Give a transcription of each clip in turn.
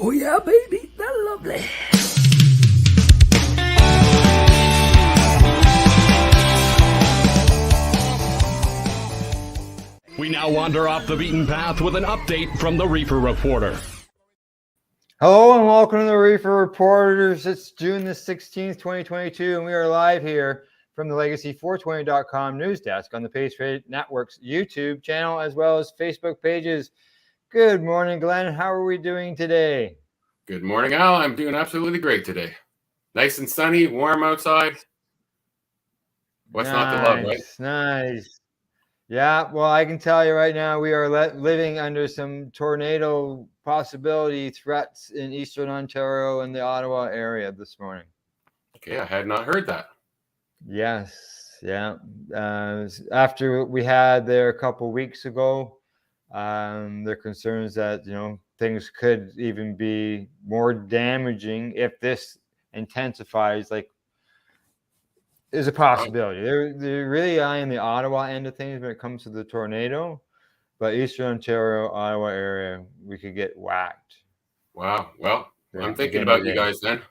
Oh yeah, baby, that's lovely. We now wander off the beaten path with an update from the Reefer Reporter. Hello and welcome to the Reefer Reporters. It's June the 16th, 2022, and we are live here from the Legacy420.com news desk on the Patriot Network's YouTube channel as well as Facebook pages. Good morning, Glenn. How are we doing today? Good morning, Al. I'm doing absolutely great today. Nice and sunny, warm outside. What's not to love, right? Nice. Yeah, well, I can tell you right now, we are living under some tornado possibility threats in Eastern Ontario and the Ottawa area this morning. Okay, I had not heard that. Yes, yeah. After we had there a couple weeks ago, there are concerns that, things could even be more damaging if this intensifies, is a possibility. They're really eyeing the Ottawa end of things when it comes to the tornado, but Eastern Ontario, Ottawa area, we could get whacked. Wow. Well, I'm thinking about you guys then.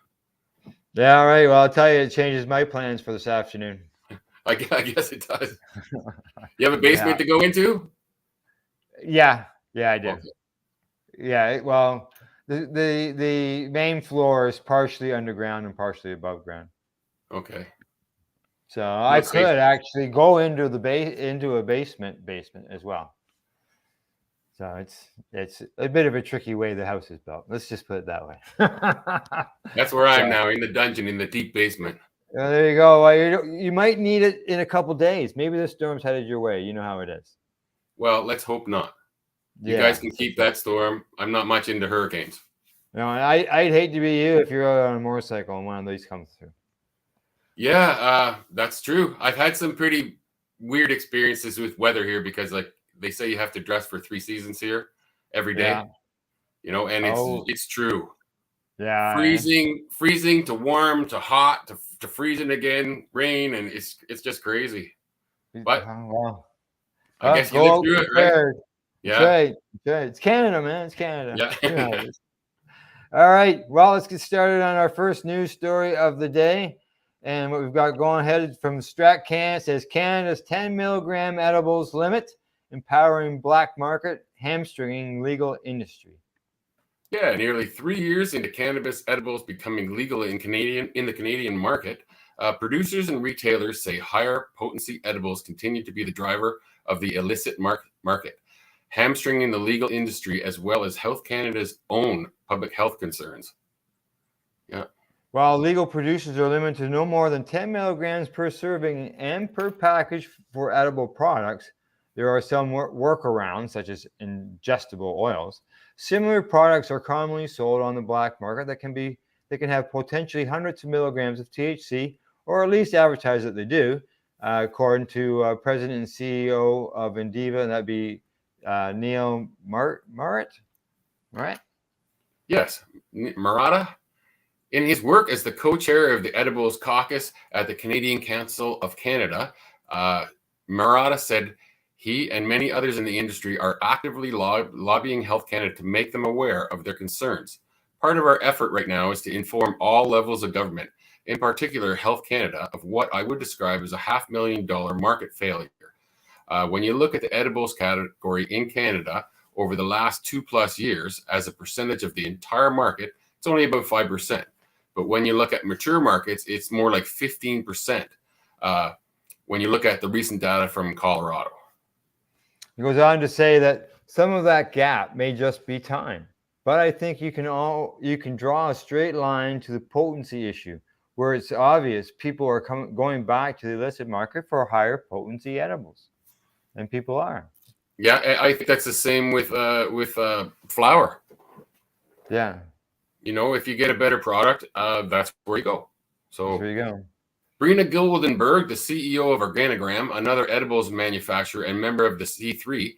Yeah, all right. Well, I'll tell you, it changes my plans for this afternoon. I guess it does. You have a basement to go into? Yeah, I do. Okay. Yeah, well, the main floor is partially underground and partially above ground. Okay. So I could actually go into a basement as well. So it's a bit of a tricky way the house is built. Let's just put it that way. That's where I'm now, in the dungeon, in the deep basement. There you go. Well, you might need it in a couple days. Maybe the storm's headed your way. You know how it is. Well, let's hope not. You guys can keep that storm. I'm not much into hurricanes. No, I'd hate to be you if you're out on a motorcycle and one of these comes through. Yeah, that's true. I've had some pretty weird experiences with weather here because, they say you have to dress for 3 seasons here every day. Yeah. And it's true. Yeah. Freezing to warm to hot to freezing again, rain, and it's just crazy. But I guess you live through it, right? Yeah. That's right. It's Canada, man. It's Canada. Yeah. All right. Well, let's get started on our first news story of the day. And what we've got going ahead from StratCan says Canada's 10 milligram edibles limit, empowering black market, hamstringing legal industry. Yeah, nearly 3 years into cannabis edibles becoming legal in the Canadian market, producers and retailers say higher potency edibles continue to be the driver of the illicit market, hamstringing the legal industry as well as Health Canada's own public health concerns. Yeah. While legal producers are limited to no more than 10 milligrams per serving and per package for edible products, there are some workarounds, such as ingestible oils. Similar products are commonly sold on the black market that can have potentially hundreds of milligrams of THC, or at least advertise that they do, according to President and CEO of Indiva, and that'd be Neil Marat? Yes, Murata. In his work as the co-chair of the Edibles Caucus at the Canadian Council of Canada, Murata said he and many others in the industry are actively lobbying Health Canada to make them aware of their concerns. Part of our effort right now is to inform all levels of government, in particular Health Canada, of what I would describe as a $500,000 market failure. When you look at the edibles category in Canada over the last 2+ years, as a percentage of the entire market, it's only about 5%. But when you look at mature markets, it's more like 15%. When you look at the recent data from Colorado. He goes on to say that some of that gap may just be time, but I think you can draw a straight line to the potency issue, where it's obvious people are going back to the illicit market for higher potency edibles, and people are. Yeah, I think that's the same with flower. Yeah. If you get a better product, that's where you go. So there you go. Brina Gildenberg, the CEO of Organigram, another edibles manufacturer and member of the C3,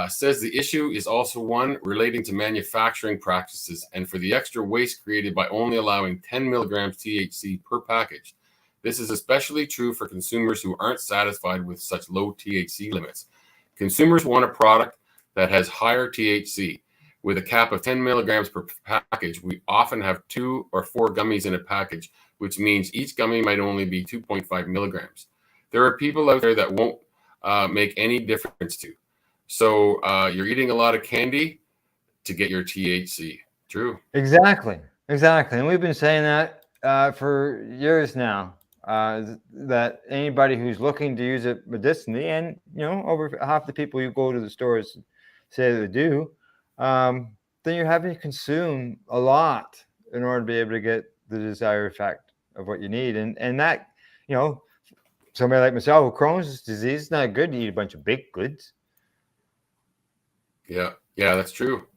says the issue is also one relating to manufacturing practices and for the extra waste created by only allowing 10 milligrams THC per package. This is especially true for consumers who aren't satisfied with such low THC limits. Consumers want a product that has higher THC. with a cap of 10 milligrams per package, we often have 2 or 4 gummies in a package, which means each gummy might only be 2.5 milligrams. There are people out there that won't make any difference to. So you're eating a lot of candy to get your THC. True. Exactly. And we've been saying that for years now. That anybody who's looking to use it medicinally, and over half the people who go to the stores say they do, then you're having to consume a lot in order to be able to get the desired effect of what you need. And that, somebody like myself with Crohn's disease, it's not good to eat a bunch of baked goods. Yeah, that's true.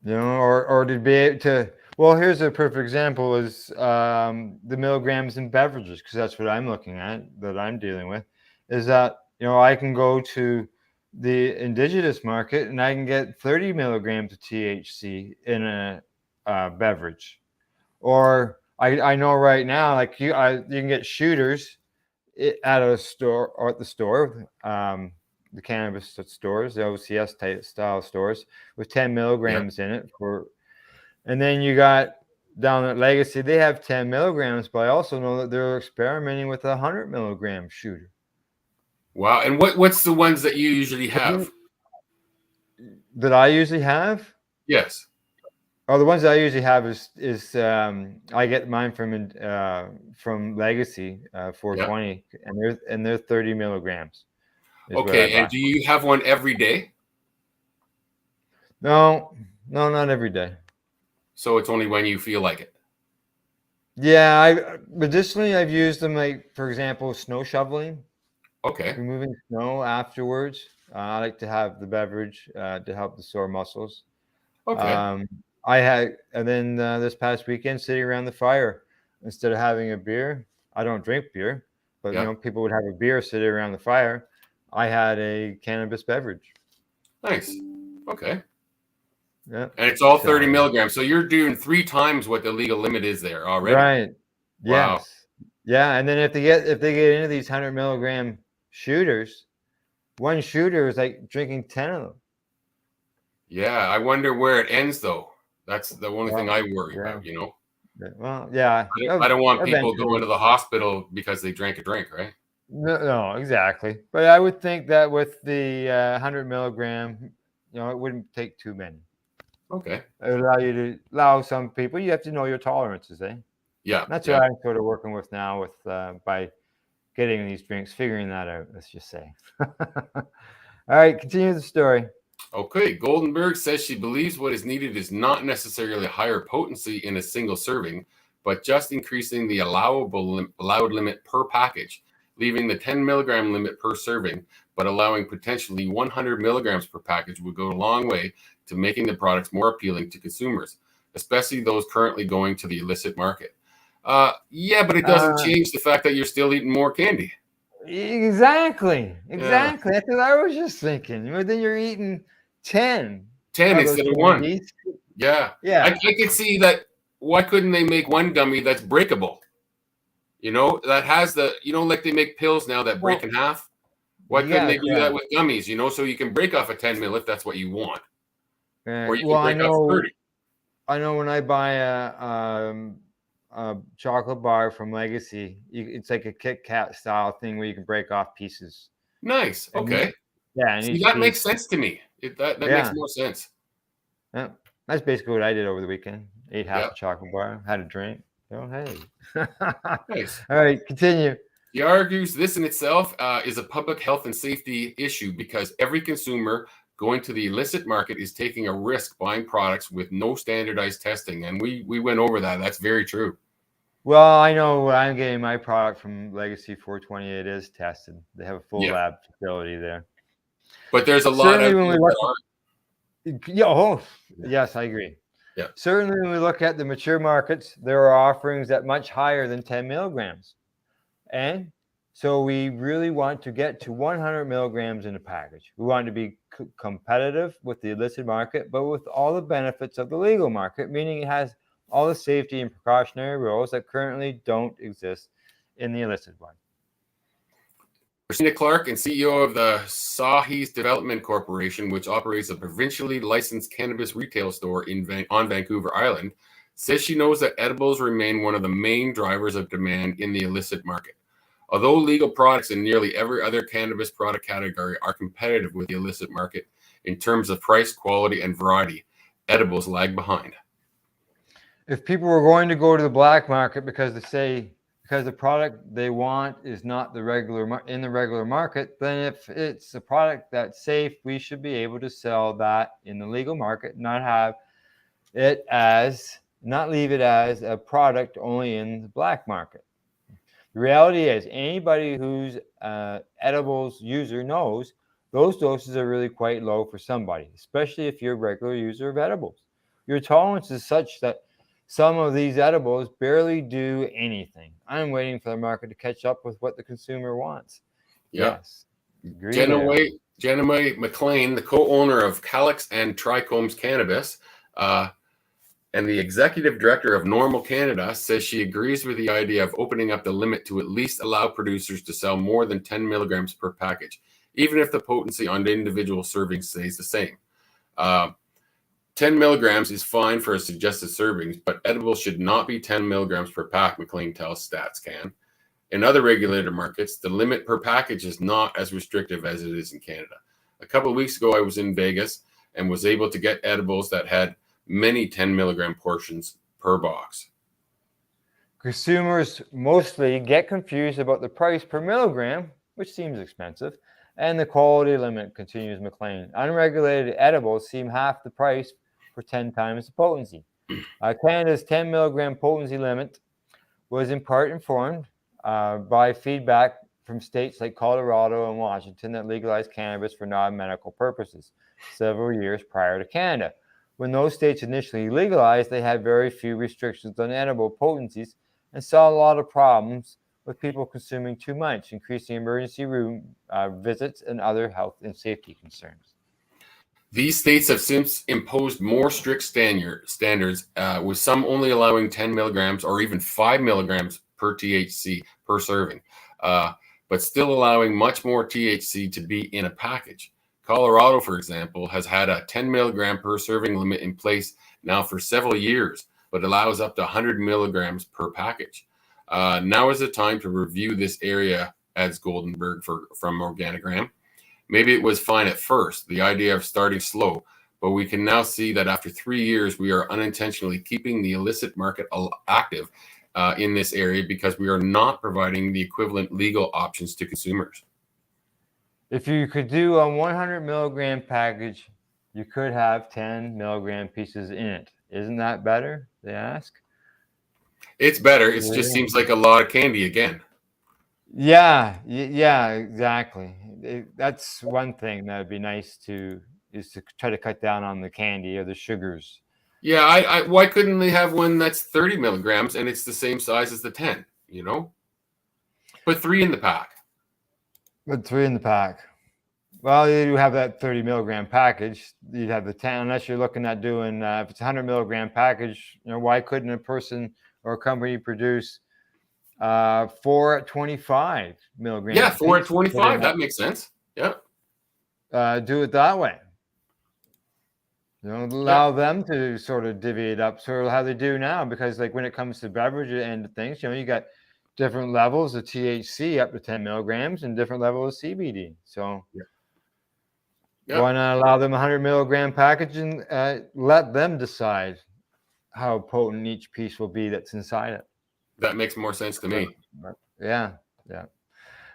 Or to be able to. Well, here's a perfect example: is the milligrams in beverages, because that's what I'm looking at, that I'm dealing with. Is that I can go to the indigenous market and I can get 30 milligrams of THC in a beverage, or I know right now, like you can get shooters at a store or at the store. The cannabis stores, the OCS type style stores, with 10 milligrams in it and then you got down at Legacy, they have 10 milligrams, but I also know that they're experimenting with a 100 milligram shooter. Wow. And what's the ones that you usually have? That I usually have? Yes. Oh, the ones that I usually have is I get mine from Legacy 420, and they're 30 milligrams. Okay, and do you have one every day? No, not every day. So it's only when you feel like it. Yeah, medicinally I've used them, like, for example, snow shoveling. Okay. Removing snow afterwards. I like to have the beverage to help the sore muscles. Okay. And then this past weekend, sitting around the fire, instead of having a beer, I don't drink beer, but people would have a beer sitting around the fire. I had a cannabis beverage. Nice. Okay. Yeah. And it's all 30 milligrams. So you're doing 3 times what the legal limit is there already. Right. Wow. Yes. Yeah. And then if they get into these 100 milligram shooters, one shooter is like drinking 10 of them. Yeah. I wonder where it ends, though. That's the only thing I worry about, Well, yeah. I don't want people going to the hospital because they drank a drink, right? No, exactly. But I would think that with the 100 milligram, it wouldn't take too many. Okay. It would allow some people. You have to know your tolerances, eh? Yeah. That's what I'm sort of working with now with by getting these drinks, figuring that out. Let's just say. All right, continue the story. Okay. Goldenberg says she believes what is needed is not necessarily higher potency in a single serving, but just increasing the allowed limit per package, leaving the 10 milligram limit per serving, but allowing potentially 100 milligrams per package would go a long way to making the products more appealing to consumers, especially those currently going to the illicit market. Yeah, but it doesn't change the fact that you're still eating more candy. Exactly. That's what I was just thinking. But then you're eating 10 instead of 1. Yeah. I could see that. Why couldn't they make one gummy that's breakable? That has like they make pills now that break in half. Why couldn't they do that with gummies? So you can break off a 10 mil if that's what you want. Or you can break off 30. I know when I buy a chocolate bar from Legacy, it's like a Kit Kat style thing where you can break off pieces. Nice. Okay. And that makes sense to me. That makes more sense. Yeah, that's basically what I did over the weekend. Ate half a chocolate bar, had a drink. Hey. Nice. All right, continue. He argues this in itself is a public health and safety issue because every consumer going to the illicit market is taking a risk buying products with no standardized testing. And we went over that. That's very true. Well, I know when I'm getting my product from Legacy 420, it is tested. They have a full lab facility there. But there's a lot of... Yes, I agree. Yeah. Certainly when we look at the mature markets, there are offerings at much higher than 10 milligrams. And so we really want to get to 100 milligrams in a package. We want to be competitive with the illicit market, but with all the benefits of the legal market, meaning it has all the safety and precautionary rules that currently don't exist in the illicit one. Christina Clark, and CEO of the Sahis Development Corporation, which operates a provincially licensed cannabis retail store on Vancouver Island, says she knows that edibles remain one of the main drivers of demand in the illicit market. Although legal products in nearly every other cannabis product category are competitive with the illicit market in terms of price, quality, and variety, edibles lag behind. If people were going to go to the black market because the product they want is not the in the regular market, then if it's a product that's safe, we should be able to sell that in the legal market, not leave it as a product only in the black market. The reality is, anybody who's edibles user knows those doses are really quite low for somebody, especially if you're a regular user of edibles. Your tolerance is such that some of these edibles barely do anything. I'm waiting for the market to catch up with what the consumer wants. Yep. Yes. Jenna May McLean, the co-owner of Calyx and Trichomes Cannabis, and the executive director of Normal Canada, says she agrees with the idea of opening up the limit to at least allow producers to sell more than 10 milligrams per package, even if the potency on the individual serving stays the same. 10 milligrams is fine for a suggested servings, but edibles should not be 10 milligrams per pack, McLean tells StatsCan. In other regulated markets, the limit per package is not as restrictive as it is in Canada. A couple of weeks ago, I was in Vegas and was able to get edibles that had many 10 milligram portions per box. Consumers mostly get confused about the price per milligram, which seems expensive, and the quality limit, continues McLean. Unregulated edibles seem half the price for 10 times the potency. Canada's 10 milligram potency limit was in part informed by feedback from states like Colorado and Washington that legalized cannabis for non-medical purposes several years prior to Canada. When those states initially legalized, they had very few restrictions on edible potencies and saw a lot of problems with people consuming too much, increasing emergency room visits and other health and safety concerns. These states have since imposed more strict standards, with some only allowing 10 milligrams or even 5 milligrams per THC per serving, but still allowing much more THC to be in a package. Colorado, for example, has had a 10 milligram per serving limit in place now for several years, but allows up to 100 milligrams per package. Now is the time to review this area, adds Goldenberg from Organigram. Maybe it was fine at first, the idea of starting slow, but we can now see that after 3 years, we are unintentionally keeping the illicit market active in this area because we are not providing the equivalent legal options to consumers. If you could do a 100 milligram package, you could have 10 milligram pieces in it. Isn't that better? They ask. It's better. It just seems like a lot of candy again. Yeah, exactly. That's one thing that would be nice to try to cut down on the candy or the sugars. Yeah, why couldn't they have one that's 30 milligrams and it's the same size as the 10, you know? Put 3 in the pack. Put 3 in the pack. Well, you have that 30 milligram package. You'd have the 10, unless you're looking at doing, if it's a 100 milligram package, why couldn't a person or a company produce 4 at 25 milligrams? Yeah, 4 at 25. That makes sense. Yeah. Do it that way. Allow them to sort of divvy it up, sort of how they do now, because like when it comes to beverage and things, you got different levels of THC up to 10 milligrams and different levels of CBD. So why not allow them a 100 milligram package and let them decide how potent each piece will be that's inside it? That makes more sense to me. Yeah.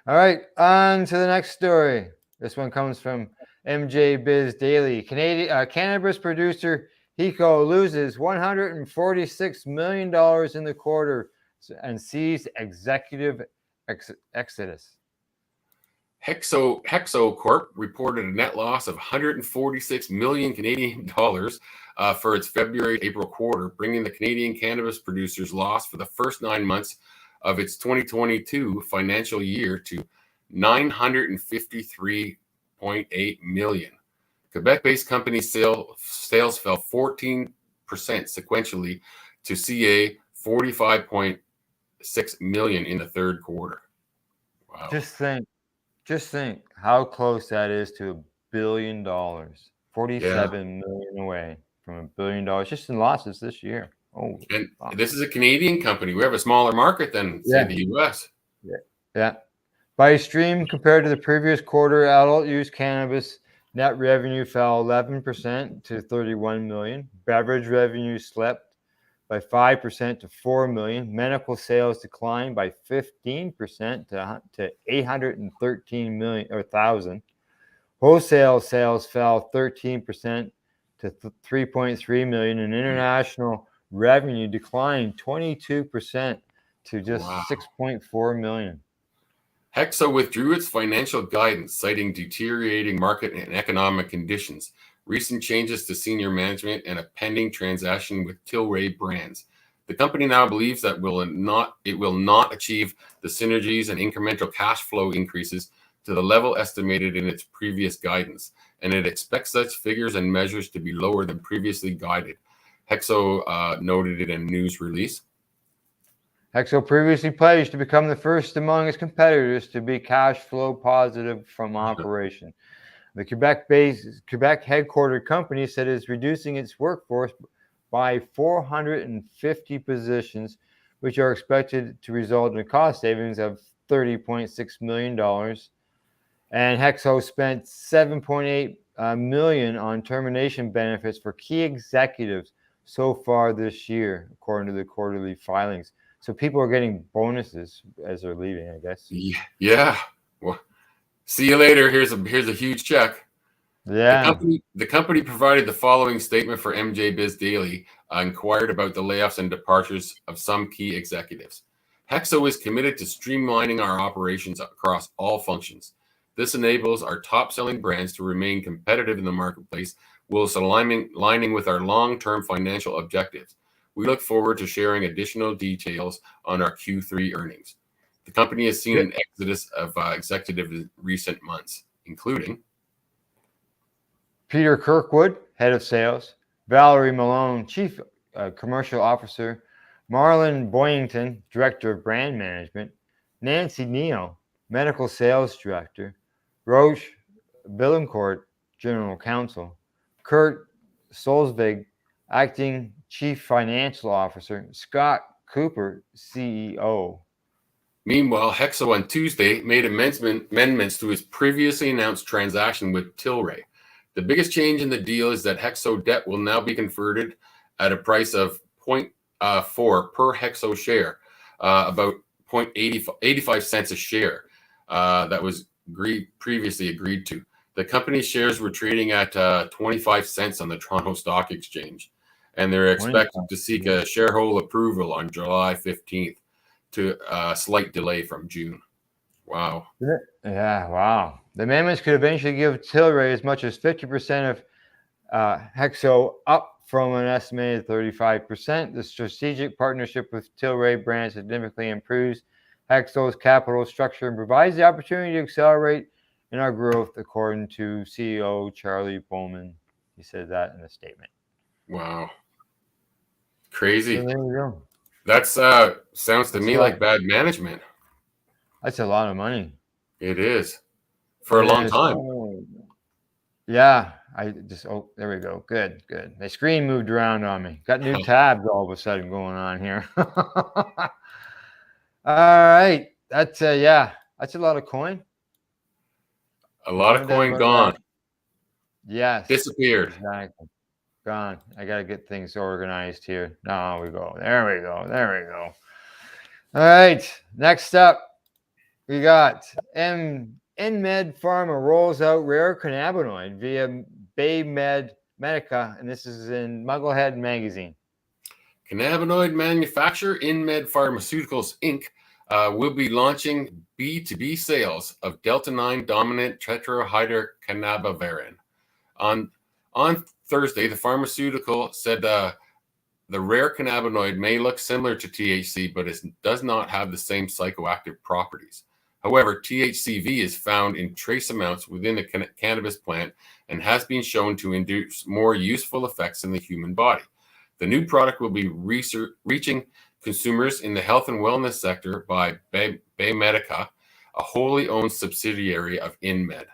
All right, on to the next story. This one comes from MJ Biz Daily. Canadian cannabis producer Hexo loses $146 million in the quarter and sees executive exodus. Hexo Corp reported a net loss of 146 million Canadian dollars for its February-April quarter, bringing the Canadian cannabis producers' loss for the first 9 months of its 2022 financial year to 953.8 million. Quebec-based company sales fell 14% sequentially to CA 45.6 million in the third quarter. Wow. Just think, Just think how close that is to $1 billion. Yeah. 47 million away from $1 billion just in losses this year. Oh, And wow. this is a Canadian company. We have a smaller market than, say, the US. Yeah. By stream compared to the previous quarter, adult use cannabis net revenue fell 11% to 31 million. Beverage revenue slipped by 5% to 4 million. Medical sales declined by 15% to 813 million or thousand. Wholesale sales fell 13% to 3.3 million, and international revenue declined 22% to just Wow. 6.4 million. Hexo withdrew its financial guidance, citing deteriorating market and economic conditions, recent changes to senior management, and a pending transaction with Tilray Brands. The company now believes that it will not achieve the synergies and incremental cash flow increases to the level estimated in its previous guidance, and it expects such figures and measures to be lower than previously guided. Hexo noted in a news release. Hexo previously pledged to become the first among its competitors to be cash flow positive from operation. The Quebec-based, Quebec-headquartered company said it is reducing its workforce by 450 positions, which are expected to result in a cost savings of $30.6 million. And Hexo spent $7.8 million on termination benefits for key executives so far this year, according to the quarterly filings. So people are getting bonuses as they're leaving, I guess. Yeah. Well, see you later. Here's a huge check. Yeah. The company provided the following statement for MJ Biz Daily, inquired about the layoffs and departures of some key executives. Hexo is committed to streamlining our operations across all functions. This enables our top-selling brands to remain competitive in the marketplace, whilst aligning with our long-term financial objectives. We look forward to sharing additional details on our Q3 earnings. The company has seen an exodus of executives in recent months, including Peter Kirkwood, head of sales, Valerie Malone, chief commercial officer, Marlon Boyington, director of brand management, Nancy Neal, medical sales director, Roche Billancourt, general counsel, Kurt Solzvig, acting chief financial officer, Scott Cooper, CEO. Meanwhile, Hexo on Tuesday made amendments to his previously announced transaction with Tilray. The biggest change in the deal is that Hexo debt will now be converted at a price of 0.4 per Hexo share, about 0.85 cents a share. That was previously agreed to. The company's shares were trading at 25 cents on the Toronto Stock Exchange, and they're expected to seek a shareholder approval on July 15th, to a slight delay from June. Wow. Yeah, wow. The amendments could eventually give Tilray as much as 50% of Hexo, up from an estimated 35%. The strategic partnership with Tilray Brands significantly improves Hexo's capital structure and provides the opportunity to accelerate in our growth, according to CEO Charlie Bowman. He said that in a statement. Wow. Crazy. So there you go. That's sounds to me like bad management. That's a lot of money. It is. For a long time. Yeah. There we go. Good. My screen moved around on me. Got new tabs all of a sudden going on here. All right. That's that's a lot of coin. A lot of coin gone. Yes. Disappeared. Exactly. Gone. I got to get things organized here. There we go. All right. Next up, we got InMed Pharma rolls out rare cannabinoid via BayMedica, and this is in Mugglehead Magazine. Cannabinoid manufacturer InMed Pharmaceuticals Inc. Will be launching B2B sales of Delta-9 dominant tetrahydrocannabivarin. On Thursday, the pharmaceutical said the rare cannabinoid may look similar to THC, but it does not have the same psychoactive properties. However, THCV is found in trace amounts within the cannabis plant and has been shown to induce more useful effects in the human body. The new product will be reaching consumers in the health and wellness sector by BayMedica, a wholly owned subsidiary of InMed.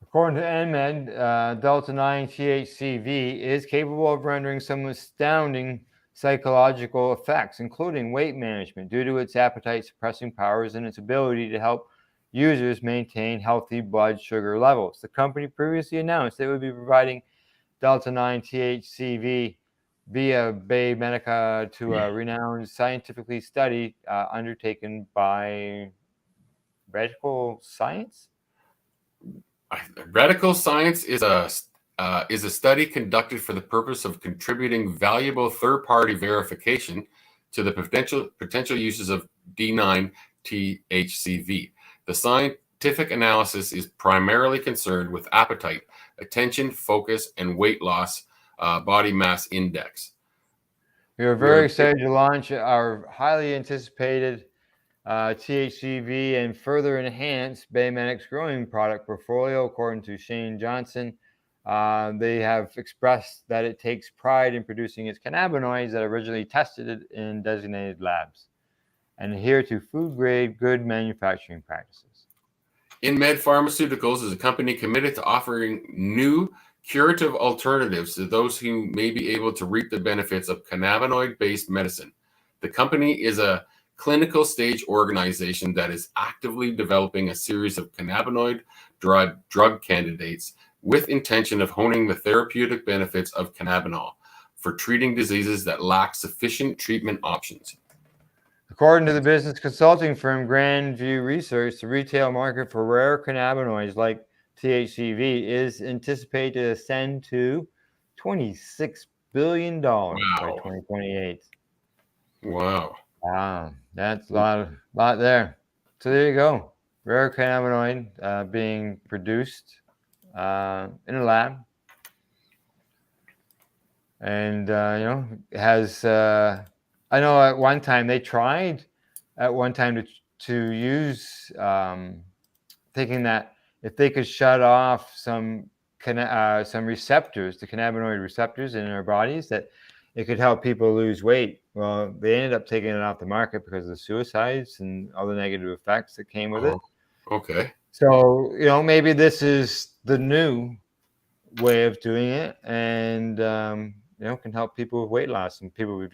According to InMed, Delta-9 THCV is capable of rendering some astounding psychological effects, including weight management, due to its appetite-suppressing powers and its ability to help users maintain healthy blood sugar levels. The company previously announced it would be providing Delta-9 THCV via BayMedica to a renowned scientifically study undertaken by Radical Science. Radical Science is a study conducted for the purpose of contributing valuable third-party verification to the potential uses of D9 THCV. The scientific analysis is primarily concerned with appetite, attention, focus, and weight loss body mass index. We are very excited to launch our highly anticipated THCV and further enhance BayMedic's growing product portfolio. According to Shane Johnson, they have expressed that it takes pride in producing its cannabinoids that originally tested it in designated labs and adhere to food-grade good manufacturing practices. InMed Pharmaceuticals is a company committed to offering new curative alternatives to those who may be able to reap the benefits of cannabinoid-based medicine. The company is a clinical stage organization that is actively developing a series of cannabinoid drug candidates with intention of honing the therapeutic benefits of cannabinol for treating diseases that lack sufficient treatment options. According to the business consulting firm Grandview Research, the retail market for rare cannabinoids like THCV is anticipated to ascend to $26 billion by 2028. Wow. Wow, that's a lot there. So there you go. Rare cannabinoid being produced in a lab. And, has, I know at one time they tried to use, thinking that if they could shut off some receptors, the cannabinoid receptors in our bodies, that it could help people lose weight. Well, they ended up taking it off the market because of the suicides and all the negative effects that came with it. Okay. So, maybe this is the new way of doing it, and, can help people with weight loss and people with,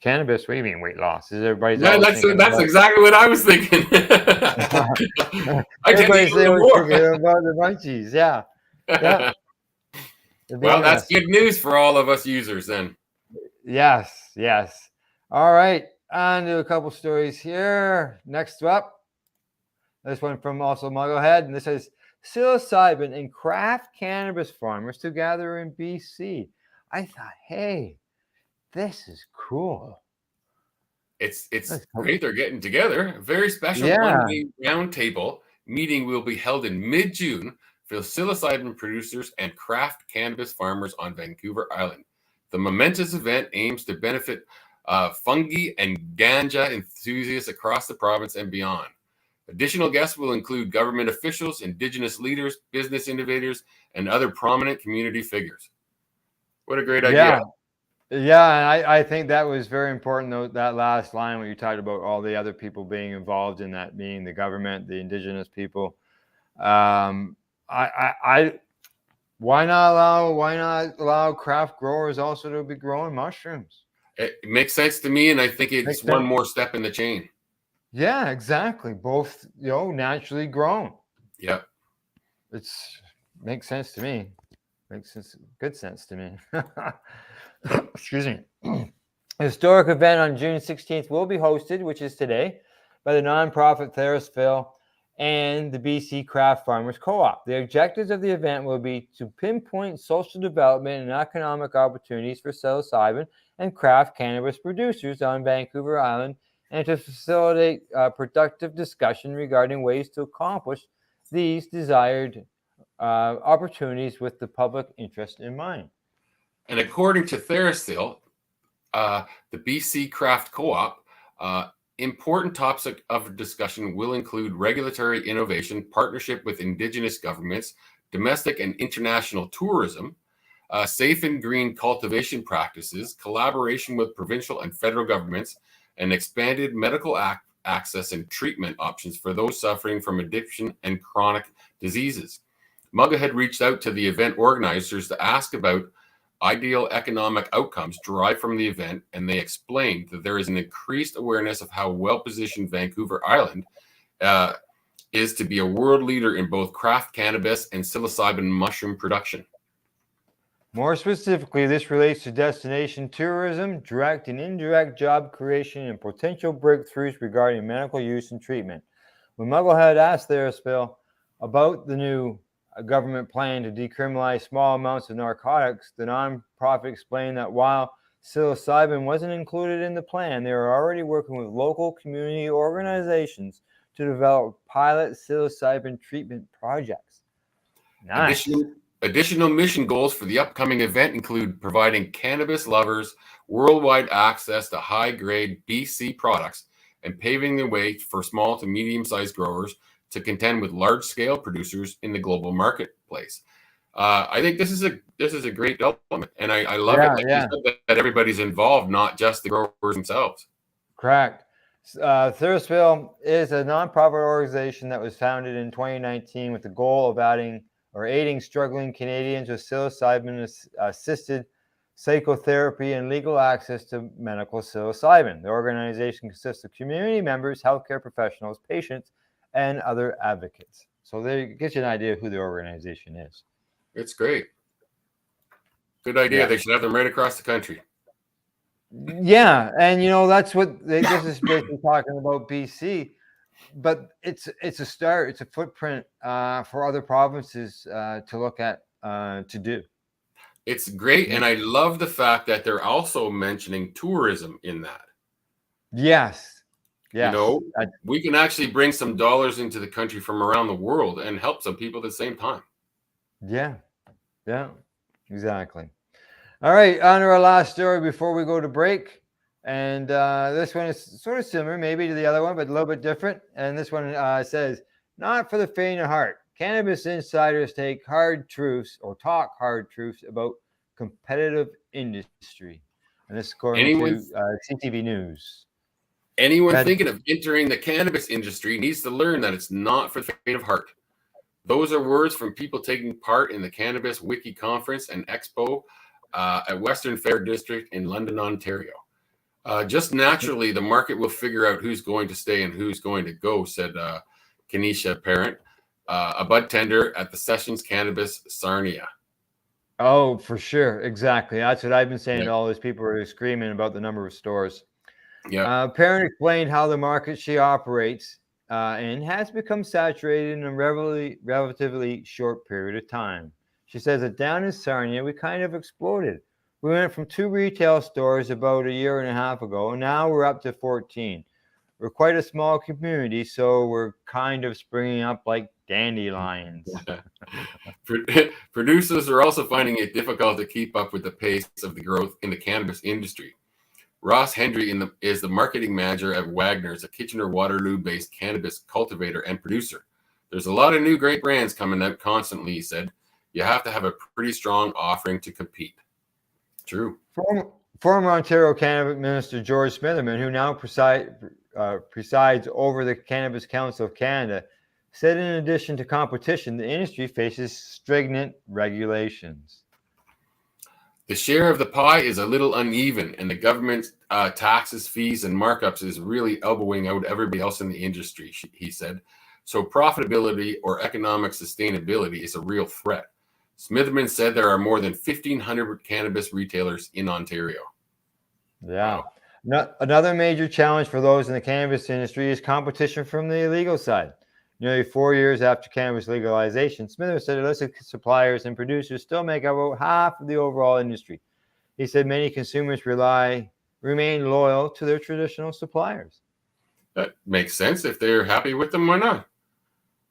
cannabis. What do you mean weight loss? Is everybody's that's exactly what I was thinking. Everybody's thinking about the munchies. Yeah. Well, that's good news for all of us users then. Yes. All right. On to a couple stories here. Next up, this one from also Mugglehead, and this is psilocybin and craft cannabis farmers together in BC. I thought, hey, this is cool. It's great they're getting together. A very special one-day roundtable meeting will be held in mid-June for psilocybin producers and craft cannabis farmers on Vancouver Island. The momentous event aims to benefit fungi and ganja enthusiasts across the province and beyond. Additional guests will include government officials, Indigenous leaders, business innovators, and other prominent community figures. What a great idea. Yeah, and I think that was very important, though, that last line when you talked about all the other people being involved in that, being the government, the Indigenous people. Why not allow craft growers also to be growing mushrooms? It makes sense to me, and I think it's one more step in the chain. Yeah, exactly. Both, naturally grown. Yeah. Makes sense to me. Good sense to me. Excuse me. A historic event on June 16th will be hosted, which is today, by the nonprofit Therisville and the BC Craft Farmers Co-op. The objectives of the event will be to pinpoint social development and economic opportunities for psilocybin and craft cannabis producers on Vancouver Island, and to facilitate productive discussion regarding ways to accomplish these desired opportunities with the public interest in mind. And according to Therisville, the BC Craft Co-op, important topics of discussion will include regulatory innovation, partnership with Indigenous governments, domestic and international tourism, safe and green cultivation practices, collaboration with provincial and federal governments, and expanded medical access and treatment options for those suffering from addiction and chronic diseases. Mugga had reached out to the event organizers to ask about ideal economic outcomes derived from the event, and they explained that there is an increased awareness of how well-positioned Vancouver Island is to be a world leader in both craft cannabis and psilocybin mushroom production. More specifically, this relates to destination tourism, direct and indirect job creation, and potential breakthroughs regarding medical use and treatment. When Mugglehead asked Theraspill about the new government plan to decriminalize small amounts of narcotics, the nonprofit explained that while psilocybin wasn't included in the plan, they are already working with local community organizations to develop pilot psilocybin treatment projects. Nice. Additional mission goals for the upcoming event include providing cannabis lovers worldwide access to high-grade BC products and paving the way for small to medium-sized growers to contend with large-scale producers in the global marketplace. I think this is a great development, and I love it you said, that everybody's involved, not just the growers themselves. Correct. Theraspill is a nonprofit organization that was founded in 2019 with the goal of aiding struggling Canadians with psilocybin-assisted psychotherapy and legal access to medical psilocybin. The organization consists of community members, healthcare professionals, patients, and other advocates. So there gives you an idea of who the organization is. It's great. Good idea. Yeah. They should have them right across the country. Yeah, and that's what this is basically talking about BC. But it's a start. It's a footprint for other provinces to look at to do. It's great, and I love the fact that they're also mentioning tourism in that. Yes. We can actually bring some dollars into the country from around the world and help some people at the same time. Yeah, exactly. All right, on to our last story before we go to break. And this one is sort of similar maybe to the other one, but a little bit different. And this one says, not for the faint of heart. Cannabis insiders talk hard truths about competitive industry. And this is according to CTV News. Anyone thinking of entering the cannabis industry needs to learn that it's not for the faint of heart. Those are words from people taking part in the Cannabis Wiki Conference and Expo at Western Fair District in London, Ontario. Just naturally, the market will figure out who's going to stay and who's going to go, said Kenesha Parent, a bud tender at the Sessions Cannabis Sarnia. Oh, for sure. Exactly. That's what I've been saying to all those people who are screaming about the number of stores. Yeah. Parent explained how the market she operates in has become saturated in a relatively short period of time. She says that down in Sarnia, we kind of exploded. We went from 2 retail stores about a year and a half ago, and now we're up to 14. We're quite a small community, so we're kind of springing up like dandelions. Producers are also finding it difficult to keep up with the pace of the growth in the cannabis industry. Ross Hendry is the marketing manager at Wagner's, a Kitchener-Waterloo-based cannabis cultivator and producer. There's a lot of new great brands coming out constantly, he said. You have to have a pretty strong offering to compete. True. Former Ontario Cannabis Minister George Smitherman, who now presides over the Cannabis Council of Canada, said in addition to competition, the industry faces stringent regulations. The share of the pie is a little uneven, and the government's taxes, fees, and markups is really elbowing out everybody else in the industry, he said. So profitability or economic sustainability is a real threat. Smitherman said there are more than 1,500 cannabis retailers in Ontario. Yeah. Another major challenge for those in the cannabis industry is competition from the illegal side. Nearly 4 years after cannabis legalization, Smitherman said illicit suppliers and producers still make up about half of the overall industry. He said many consumers remain loyal to their traditional suppliers. That makes sense. If they're happy with them, why not?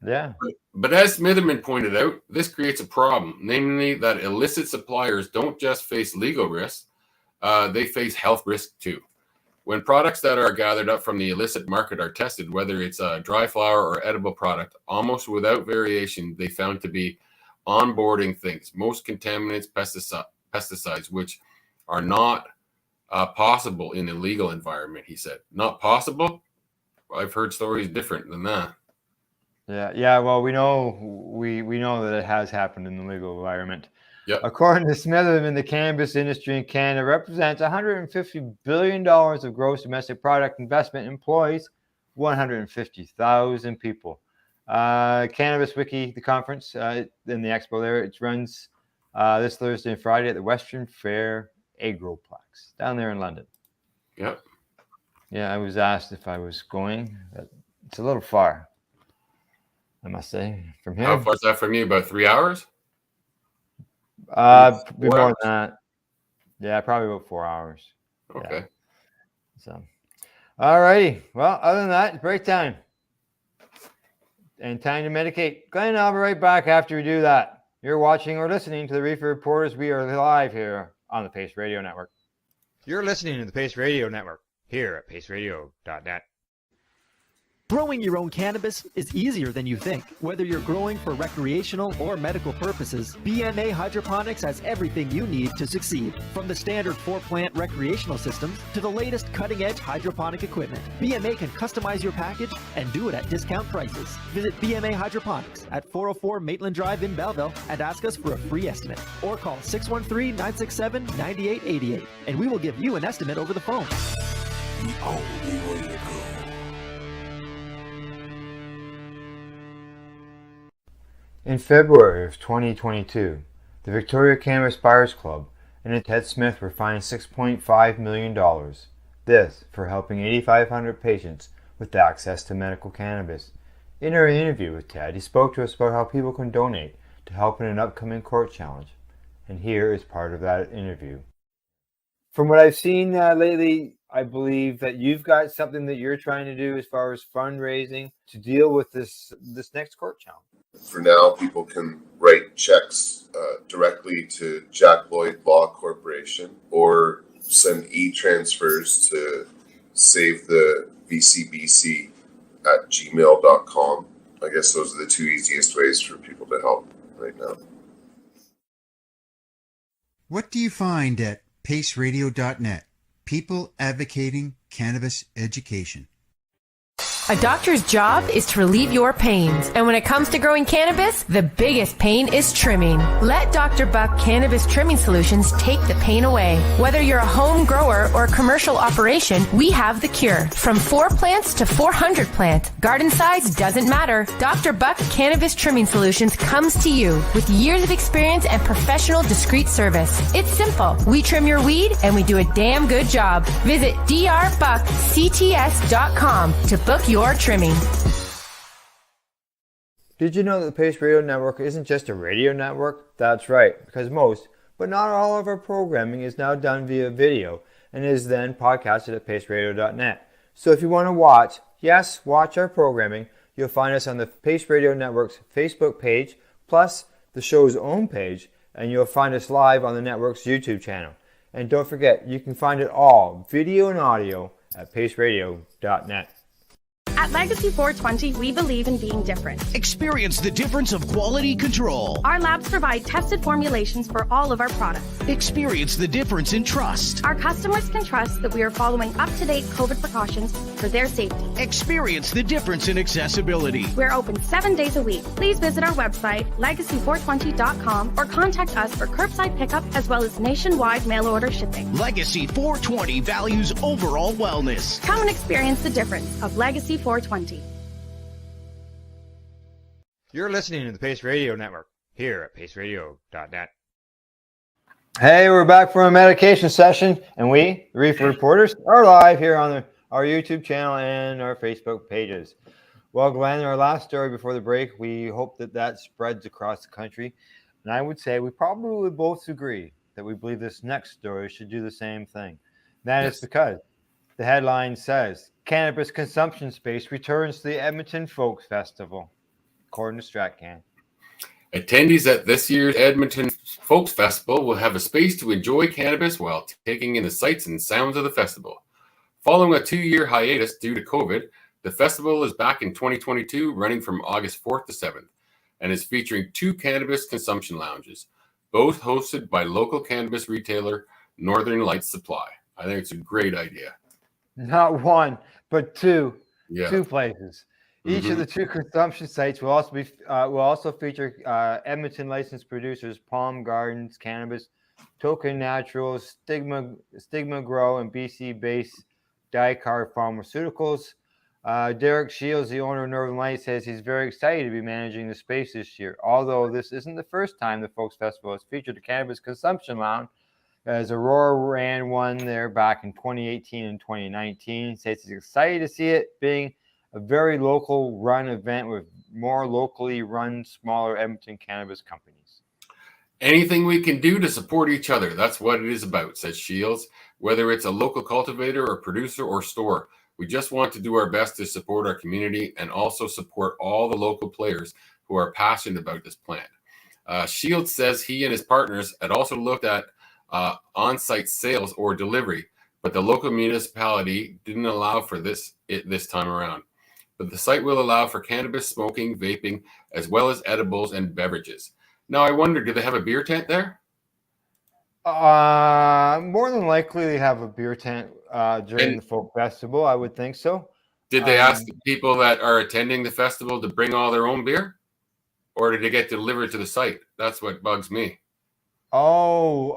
Yeah. But as Smitherman pointed out, this creates a problem, namely that illicit suppliers don't just face legal risks, they face health risks too. When products that are gathered up from the illicit market are tested, whether it's a dry flower or edible product, almost without variation, they found to be onboarding things, most contaminants, pesticides, which are not possible in a legal environment, he said. Not possible? I've heard stories different than that. Yeah. Well, we know that it has happened in the legal environment. Yep. According to Smitherman, the cannabis industry in Canada represents $150 billion of gross domestic product investment, employs 150,000 people. Cannabis Wiki, the conference in the expo there, it runs this Thursday and Friday at the Western Fair Agroplex down there in London. Yep. Yeah, I was asked if I was going. It's a little far, I must say, from here. How far is that from you? About 3 hours? Be more than that. Yeah, probably about 4 hours. Okay. Yeah. So, all righty. Well, other than that, it's break time. And time to medicate. Glenn, I'll be right back after we do that. You're watching or listening to the Reefer Reporters. We are live here on the Pace Radio Network. You're listening to the Pace Radio Network here at paceradio.net. Growing your own cannabis is easier than you think. Whether you're growing for recreational or medical purposes, BMA Hydroponics has everything you need to succeed. From the standard 4-plant recreational systems to the latest cutting-edge hydroponic equipment, BMA can customize your package and do it at discount prices. Visit BMA Hydroponics at 404 Maitland Drive in Belleville and ask us for a free estimate. Or call 613-967-9888 and we will give you an estimate over the phone. The only way to go. In February of 2022, the Victoria Cannabis Buyers Club and Ted Smith were fined $6.5 million. This for helping 8,500 patients with access to medical cannabis. In our interview with Ted, he spoke to us about how people can donate to help in an upcoming court challenge. And here is part of that interview. From what I've seen lately, I believe that you've got something that you're trying to do as far as fundraising to deal with this next court challenge. For now, people can write checks directly to Jack Lloyd Law Corporation or send e-transfers to save the VCBC at gmail.com. I guess those are the two easiest ways for people to help right now. What do you find at paceradio.net? People advocating cannabis education. A doctor's job is to relieve your pains. And when it comes to growing cannabis, the biggest pain is trimming. Let Dr. Buck Cannabis Trimming Solutions take the pain away. Whether you're a home grower or a commercial operation, we have the cure. From 4 plants to 400 plants, garden size doesn't matter. Dr. Buck Cannabis Trimming Solutions comes to you with years of experience and professional discreet service. It's simple. We trim your weed and we do a damn good job. Visit drbuckcts.com to book your trimming. Did you know that the Pace Radio Network isn't just a radio network? That's right, because most, but not all of our programming is now done via video and is then podcasted at paceradio.net. So if you want to watch our programming, you'll find us on the Pace Radio Network's Facebook page, plus the show's own page, and you'll find us live on the network's YouTube channel. And don't forget, you can find it all, video and audio, at paceradio.net. At Legacy 420, we believe in being different. Experience the difference of quality control. Our labs provide tested formulations for all of our products. Experience the difference in trust. Our customers can trust that we are following up-to-date COVID precautions for their safety. Experience the difference in accessibility. We're open 7 days a week. Please visit our website, legacy420.com, or contact us for curbside pickup as well as nationwide mail order shipping. Legacy 420 values overall wellness. Come and experience the difference of Legacy 420. You're listening to the Pace Radio Network here at paceradio.net. Hey, we're back for a medication session, and we, the Reefer Reporters, are live here on our YouTube channel and our Facebook pages. Well, Glenn, our last story before the break, we hope that spreads across the country. And I would say we probably would both agree that we believe this next story should do the same thing. That is because the headline says, Cannabis consumption space returns to the Edmonton Folk Festival, according to StratCan. Attendees at this year's Edmonton Folk Festival will have a space to enjoy cannabis while taking in the sights and sounds of the festival. Following a 2-year hiatus due to COVID, the festival is back in 2022, running from August 4th to 7th, and is featuring 2 cannabis consumption lounges, both hosted by local cannabis retailer Northern Lights Supply. I think it's a great idea. Not one, but 2. Yeah. 2 places. Each of the 2 consumption sites will also feature Edmonton licensed producers Palm Gardens Cannabis, Token Naturals, Stigma Grow, and BC-based Dicard Pharmaceuticals. Derek Shields, the owner of Northern Lights, says he's very excited to be managing the space this year. Although this isn't the first time the Folks Festival has featured a cannabis consumption lounge, as Aurora ran one there back in 2018 and 2019. He says he's excited to see it being a very local run event with more locally run, smaller Edmonton cannabis companies. Anything we can do to support each other, that's what it is about, says Shields. Whether it's a local cultivator or producer or store, we just want to do our best to support our community and also support all the local players who are passionate about this plant. Shields says he and his partners had also looked at on-site sales or delivery, but the local municipality didn't allow for this time around. But the site will allow for cannabis, smoking, vaping, as well as edibles and beverages. Now, I wonder, do they have a beer tent there? More than likely, they have a beer tent during the Folk Festival. I would think so. Did they ask the people that are attending the festival to bring all their own beer? Or did it get delivered to the site? That's what bugs me. Oh,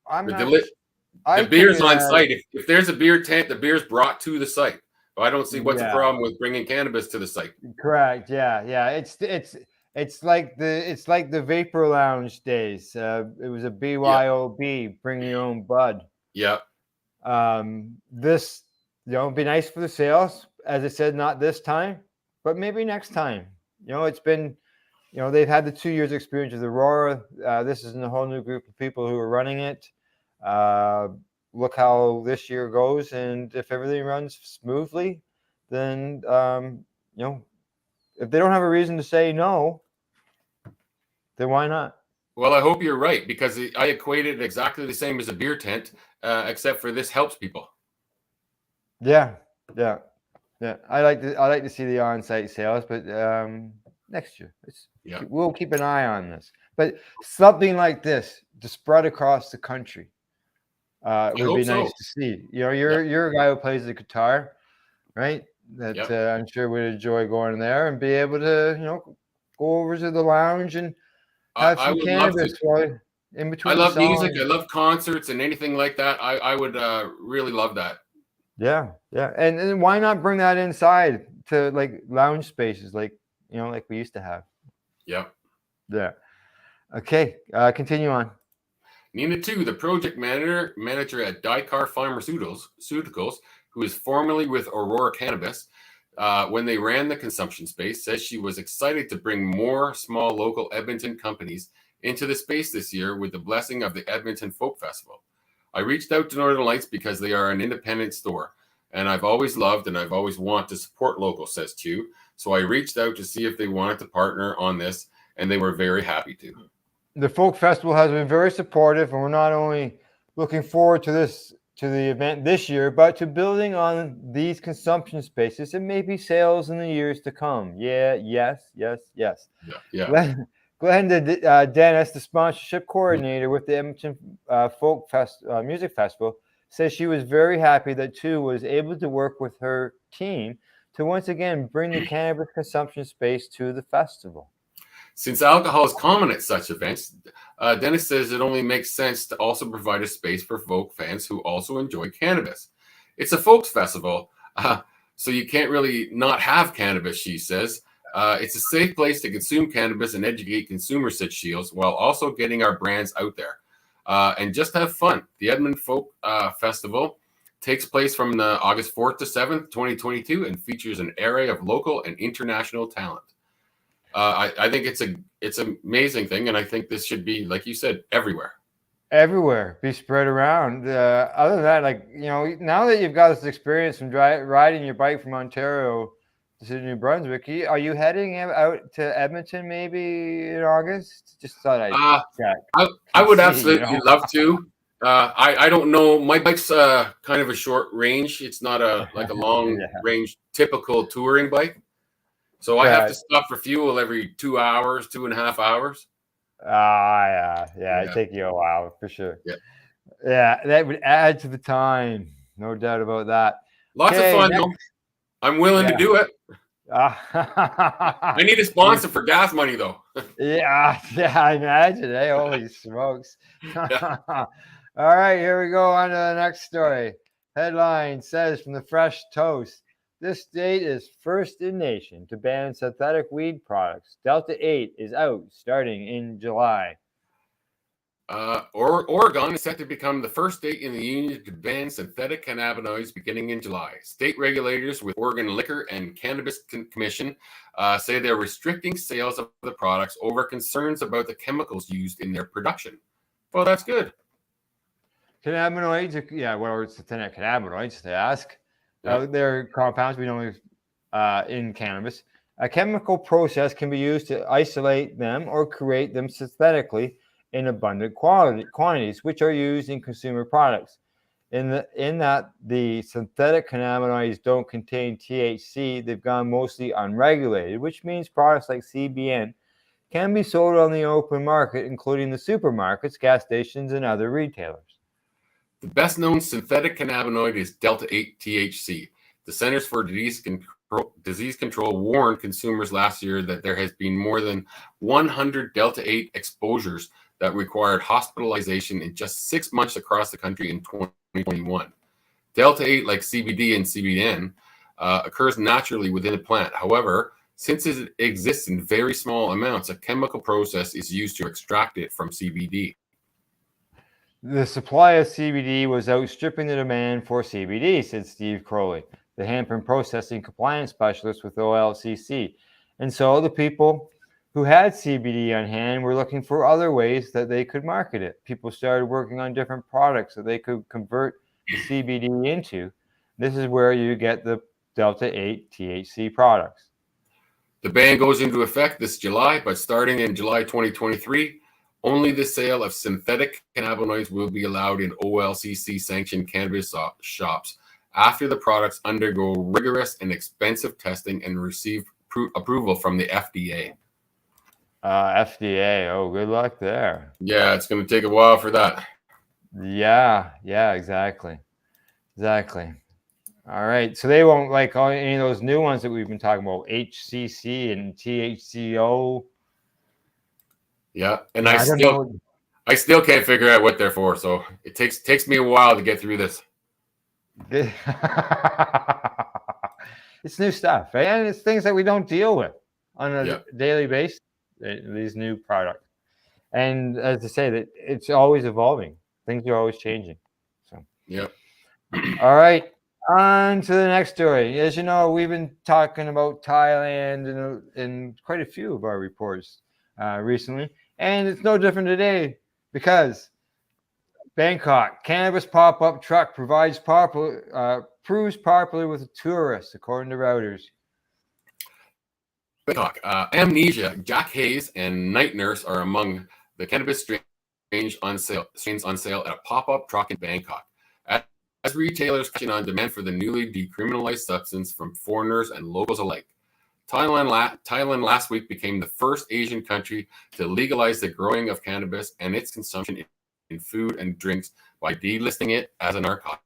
the beer's on site. If there's a beer tent, the beer's brought to the site. I don't see what's the problem with bringing cannabis to the site. Correct. Yeah. It's like the Vapor Lounge days. It was a BYOB, bring your own bud. Yeah. This, be nice for the sales. As I said, not this time, but maybe next time. It's been, they've had the 2 years experience with Aurora. This is a whole new group of people who are running it. Look how this year goes, and if everything runs smoothly, then if they don't have a reason to say no, then why not? Well, I hope you're right, because I equate it exactly the same as a beer tent, except for this helps people. Yeah. I like to see the on-site sales, but next year, we'll keep an eye on this. But something like this to spread across the country would be nice to see. You're a guy who plays the guitar, right? That I'm sure would enjoy going there and be able to, go over to the lounge and have some cannabis in between. I love music. I love concerts and anything like that. I would really love that. Yeah. And why not bring that inside to like lounge spaces, like we used to have. Yeah. Okay. Continue on. Nina too, the project manager at Dicard Pharmaceuticals, who is formerly with Aurora Cannabis, when they ran the consumption space, says she was excited to bring more small local Edmonton companies into the space this year with the blessing of the Edmonton Folk Festival. I reached out to Northern Lights because they are an independent store, and I've always loved and I've always wanted to support local, says Chu. So I reached out to see if they wanted to partner on this, and they were very happy to. The Folk Festival has been very supportive, and we're not only looking forward to the event this year, but to building on these consumption spaces and maybe sales in the years to come. Yes. Glenda Dennis, the sponsorship coordinator with the Edmonton Folk Music Festival, says she was very happy that Tu was able to work with her team to once again bring the cannabis consumption space to the festival. Since alcohol is common at such events, Dennis says it only makes sense to also provide a space for folk fans who also enjoy cannabis. It's a folks festival, so you can't really not have cannabis, she says. It's a safe place to consume cannabis and educate consumers, said Shields, while also getting our brands out there. And just have fun. The Edmonton Folk Festival takes place from the August 4th to 7th, 2022, and features an array of local and international talent. I think it's an amazing thing, and I think this should be, like you said, everywhere. Be spread around. Other than that, now that you've got this experience from riding your bike from Ontario to New Brunswick, are you heading out to Edmonton maybe in August? Just thought I'd check. I would absolutely love to. I don't know. My bike's kind of a short range. It's not a long range typical touring bike. So I have to stop for fuel every 2 hours, 2.5 hours. It'd take you a while for sure. Yeah, that would add to the time. No doubt about that. Lots of fun, though. I'm willing to do it. I need a sponsor for gas money, though. Yeah, I imagine. Hey, holy smokes. All right, here we go on to the next story. Headline says from the Fresh Toast, this state is first in nation to ban synthetic weed products. Delta 8 is out starting in July. Oregon is set to become the first state in the union to ban synthetic cannabinoids beginning in July. State regulators with Oregon Liquor and Cannabis Commission say they're restricting sales of the products over concerns about the chemicals used in their production. Well, that's good. Cannabinoids, it's synthetic cannabinoids, they ask. Yeah. They're compounds we know in cannabis. A chemical process can be used to isolate them or create them synthetically in abundant quantities, which are used in consumer products. In that the synthetic cannabinoids don't contain THC, they've gone mostly unregulated, which means products like CBN can be sold on the open market, including the supermarkets, gas stations, and other retailers. The best known synthetic cannabinoid is Delta 8 THC. The Centers for Disease Control warned consumers last year that there has been more than 100 Delta 8 exposures that required hospitalization in just 6 months across the country in 2021. Delta 8, like CBD and CBN, occurs naturally within a plant. However, since it exists in very small amounts, a chemical process is used to extract it from CBD. The supply of CBD was outstripping the demand for CBD, said Steve Crowley, the hemp and processing compliance specialist with OLCC. And so the people who had CBD on hand were looking for other ways that they could market it. People started working on different products that they could convert the CBD into. This is where you get the Delta 8 THC products. The ban goes into effect this July, but starting in July 2023, only the sale of synthetic cannabinoids will be allowed in OLCC-sanctioned cannabis shops after the products undergo rigorous and expensive testing and receive approval from the FDA. FDA, oh, good luck there. Yeah, it's going to take a while for that. Yeah, exactly. All right, so they won't like any of those new ones that we've been talking about, HCC and THCO. Yeah, and I still can't figure out what they're for. So it takes me a while to get through this. It's new stuff, right? And it's things that we don't deal with on a daily basis. These new products, and as I say, that it's always evolving. Things are always changing. So all right, on to the next story. As you know, we've been talking about Thailand in quite a few of our reports recently. And it's no different today because Bangkok cannabis pop-up truck proves popular with tourists, according to Reuters. Bangkok, Amnesia, Jack Hayes, and Night Nurse are among the cannabis strains on sale at a pop-up truck in Bangkok. As retailers catching on demand for the newly decriminalized substance from foreigners and locals alike. Thailand last week became the first Asian country to legalize the growing of cannabis and its consumption in food and drinks by delisting it as a narcotic.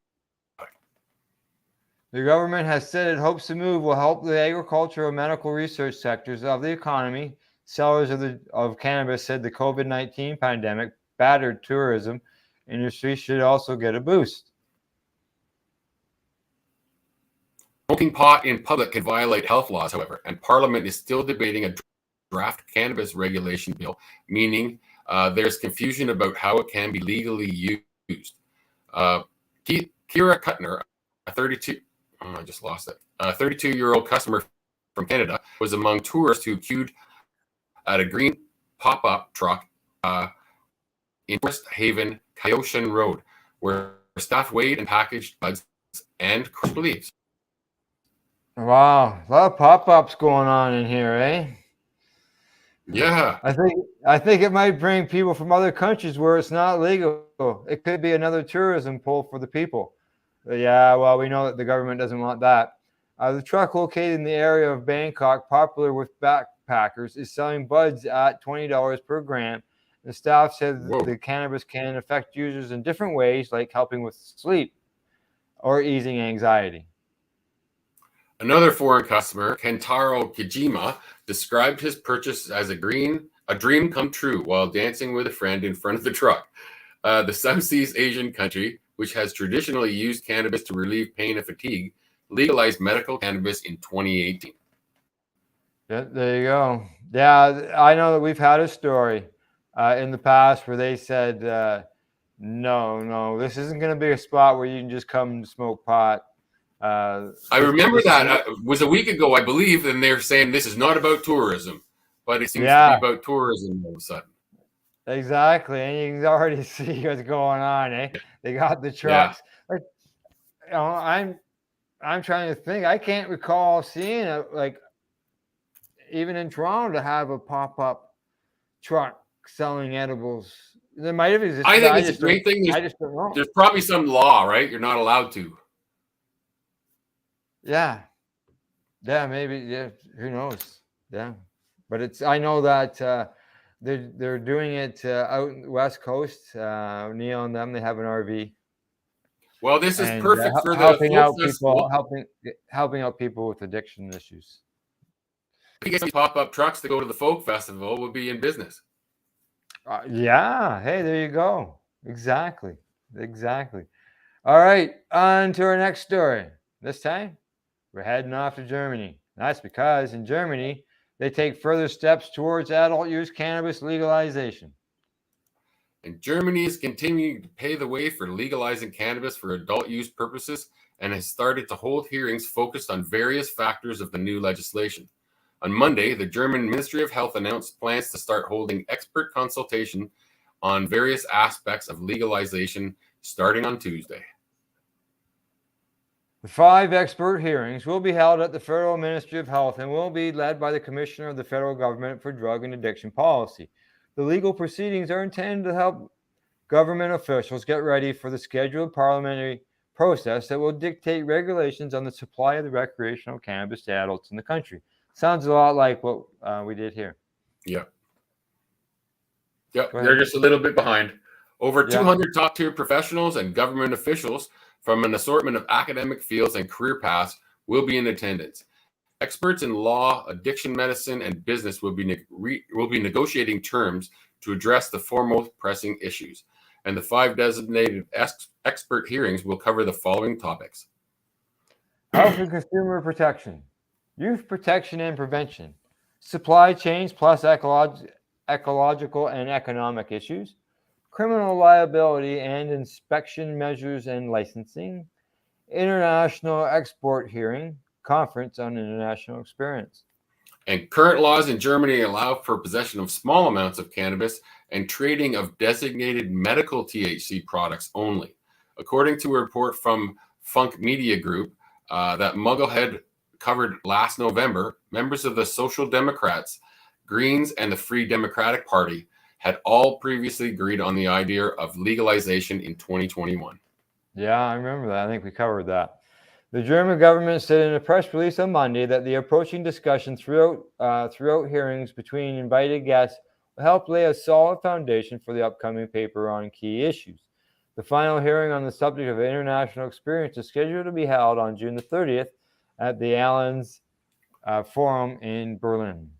The government has said it hopes the move will help the agricultural and medical research sectors of the economy. Sellers of cannabis said the COVID-19 pandemic battered tourism industry should also get a boost. Smoking pot in public can violate health laws, however, and Parliament is still debating a draft cannabis regulation bill, meaning there's confusion about how it can be legally used. Kira Kuttner, a 32-year-old customer from Canada, was among tourists who queued at a green pop-up truck in Forest Haven, Kaioshan Road, where staff weighed and packaged buds and crushed leaves. Wow, a lot of pop-ups going on in here, eh? Yeah. I think it might bring people from other countries where it's not legal. It could be another tourism pull for the people. Yeah, well, we know that the government doesn't want that. The truck located in the area of Bangkok, popular with backpackers, is selling buds at $20 per gram. The staff said the cannabis can affect users in different ways, like helping with sleep or easing anxiety. Another foreign customer, Kentaro Kijima, described his purchase as a dream come true while dancing with a friend in front of the truck. The Southeast Asian country, which has traditionally used cannabis to relieve pain and fatigue, legalized medical cannabis in 2018. Yeah, there you go. Yeah, I know that we've had a story in the past where they said, no, this isn't going to be a spot where you can just come smoke pot. I remember that was a week ago, I believe, and they're saying this is not about tourism, but it seems to be about tourism all of a sudden. Exactly, and you can already see what's going on. They got the trucks. Like, I'm trying to think. I can't recall seeing it, like, even in Toronto, to have a pop-up truck selling edibles. There might have existed. I think it's a great thing. There's probably some law, right? You're not allowed to. Yeah, maybe. Yeah, who knows? Yeah, but I know that they're doing it out in the West Coast. Neil and them, they have an RV. Well, this is perfect for the helping out festival. people, helping out people with addiction issues. If you get some pop-up trucks to go to the folk festival, would be in business. Yeah. Hey, there you go. Exactly. All right, on to our next story. This time, we're heading off to Germany. That's because in Germany, they take further steps towards adult use cannabis legalization. And Germany is continuing to pave the way for legalizing cannabis for adult use purposes and has started to hold hearings focused on various factors of the new legislation. On Monday, the German Ministry of Health announced plans to start holding expert consultation on various aspects of legalization starting on Tuesday. The 5 expert hearings will be held at the Federal Ministry of Health and will be led by the Commissioner of the Federal Government for Drug and Addiction Policy. The legal proceedings are intended to help government officials get ready for the scheduled parliamentary process that will dictate regulations on the supply of the recreational cannabis to adults in the country. Sounds a lot like what we did here. Yeah, they're just a little bit behind. Over 200 top-tier professionals and government officials from an assortment of academic fields and career paths will be in attendance. Experts in law, addiction medicine, and business will be negotiating terms to address the foremost pressing issues. And the 5 designated expert hearings will cover the following topics: health and consumer protection, youth protection and prevention, supply chains plus ecological and economic issues, criminal liability and inspection measures and licensing, international export hearing, conference on international experience. And current laws in Germany allow for possession of small amounts of cannabis and trading of designated medical THC products only. According to a report from Funk Media Group that Mugglehead covered last November, members of the Social Democrats, Greens, and the Free Democratic Party had all previously agreed on the idea of legalization in 2021. Yeah, I remember that. I think we covered that. The German government said in a press release on Monday that the approaching discussion throughout hearings between invited guests will help lay a solid foundation for the upcoming paper on key issues. The final hearing on the subject of international experience is scheduled to be held on June the 30th at the Allianz Forum in Berlin.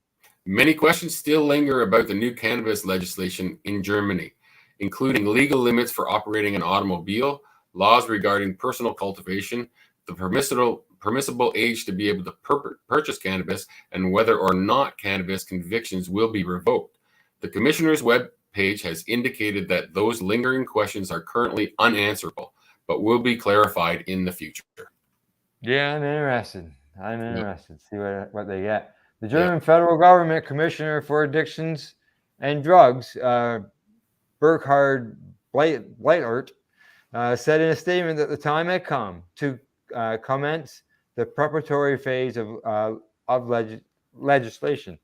Many questions still linger about the new cannabis legislation in Germany, including legal limits for operating an automobile, laws regarding personal cultivation, the permissible age to be able to purchase cannabis, and whether or not cannabis convictions will be revoked. The commissioner's web page has indicated that those lingering questions are currently unanswerable, but will be clarified in the future. Yeah, I'm interested to see what they get. The German federal government commissioner for addictions and drugs, Burkhard Bleitert, said in a statement that the time had come to commence the preparatory phase of legislation.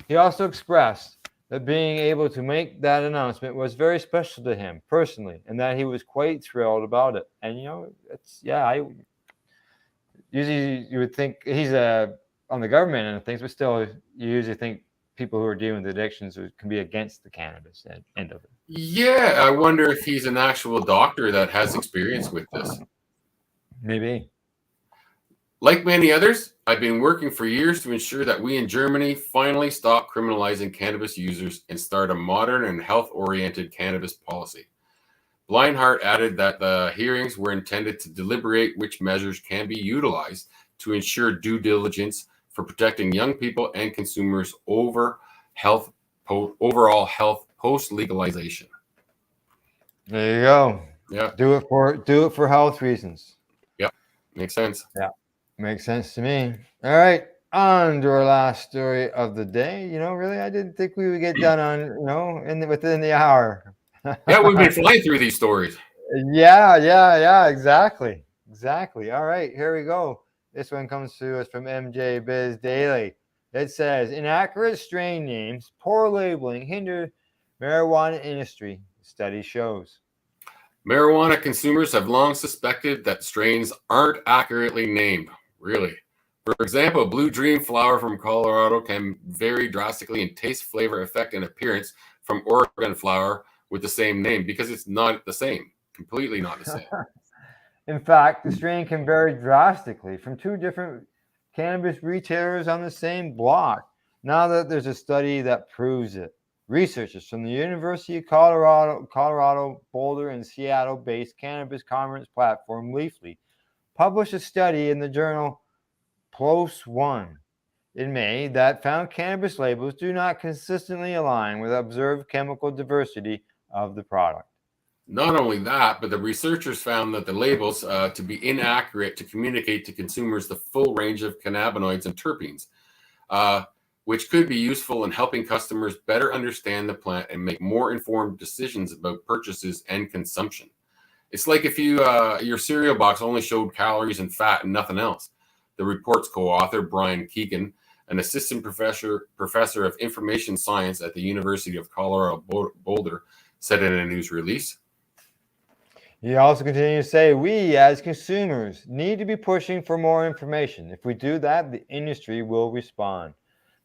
He also expressed that being able to make that announcement was very special to him personally, and that he was quite thrilled about it. And usually you would think he's on the government and things, but still, you usually think people who are dealing with addictions can be against the cannabis end of it. Yeah, I wonder if he's an actual doctor that has experience with this. Maybe. Like many others, I've been working for years to ensure that we in Germany finally stop criminalizing cannabis users and start a modern and health-oriented cannabis policy. Blindhart added that the hearings were intended to deliberate which measures can be utilized to ensure due diligence for protecting young people and consumers overall health post-legalization. There you go. Yeah. Do it for health reasons. Yep. Makes sense. Yeah. Makes sense to me. All right. On to our last story of the day. Really, I didn't think we would get done on, within the hour. Yeah, we've been flying through these stories. Yeah. Exactly. All right, here we go. This one comes to us from MJ Biz Daily. It says, inaccurate strain names, poor labeling hinder marijuana industry, study shows. Marijuana consumers have long suspected that strains aren't accurately named. Really? For example, Blue Dream flower from Colorado can vary drastically in taste, flavor, effect, and appearance from Oregon flower with the same name because it's not the same. Completely not the same. In fact, the strain can vary drastically from two different cannabis retailers on the same block. Now that there's a study that proves it. Researchers from the University of Colorado, Boulder, and Seattle-based cannabis conference platform Leafly published a study in the journal PLOS One in May that found cannabis labels do not consistently align with observed chemical diversity of the product. Not only that, but the researchers found that the labels to be inaccurate to communicate to consumers the full range of cannabinoids and terpenes, which could be useful in helping customers better understand the plant and make more informed decisions about purchases and consumption. It's like if your cereal box only showed calories and fat and nothing else. The report's co-author, Brian Keegan, an assistant professor of information science at the University of Colorado Boulder, said in a news release. He also continued to say, we as consumers need to be pushing for more information. If we do that, the industry will respond.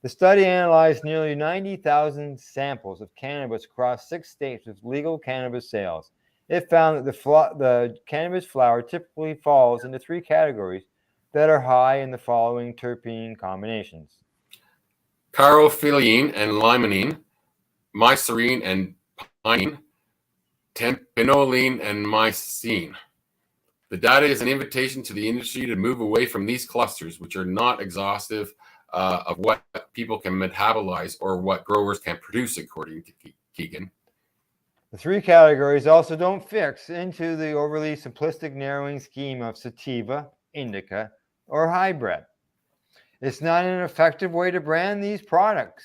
The study analyzed nearly 90,000 samples of cannabis across 6 states with legal cannabis sales. It found that the cannabis flower typically falls into 3 categories that are high in the following terpene combinations: Carophyllene and limonene, mycene and pinene, terpenoline and mycene. The data is an invitation to the industry to move away from these clusters, which are not exhaustive of what people can metabolize or what growers can produce, according to Keegan. The 3 categories also don't fix into the overly simplistic narrowing scheme of sativa, indica, or hybrid. It's not an effective way to brand these products,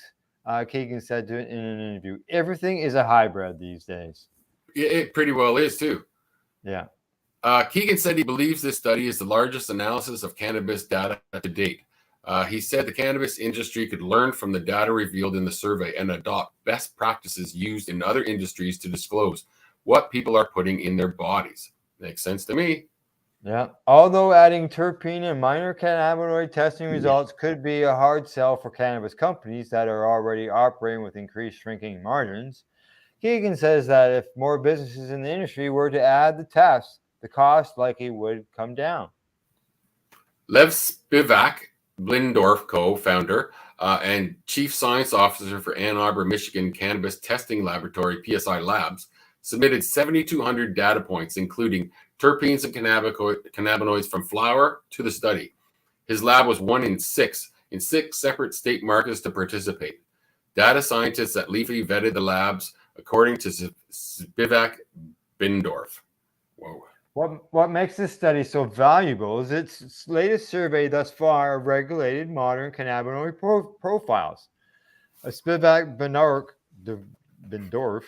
Keegan said in an interview. Everything is a hybrid these days. It pretty well is, too. Yeah. Keegan said he believes this study is the largest analysis of cannabis data to date. He said the cannabis industry could learn from the data revealed in the survey and adopt best practices used in other industries to disclose what people are putting in their bodies. Makes sense to me. Yeah. Although adding terpene and minor cannabinoid testing results could be a hard sell for cannabis companies that are already operating with increased shrinking margins, Keegan says that if more businesses in the industry were to add the tests, the cost likely would come down. Lev Spivak, Blindorf co-founder and chief science officer for Ann Arbor, Michigan Cannabis Testing Laboratory, PSI Labs, submitted 7,200 data points, including terpenes and cannabinoids from flower to the study. His lab was one in 6 separate state markets to participate. Data scientists at Leafly vetted the labs according to Spivak Bindorf. Whoa. What makes this study so valuable is its latest survey thus far of regulated modern cannabinoid profiles. Spivak Bindorf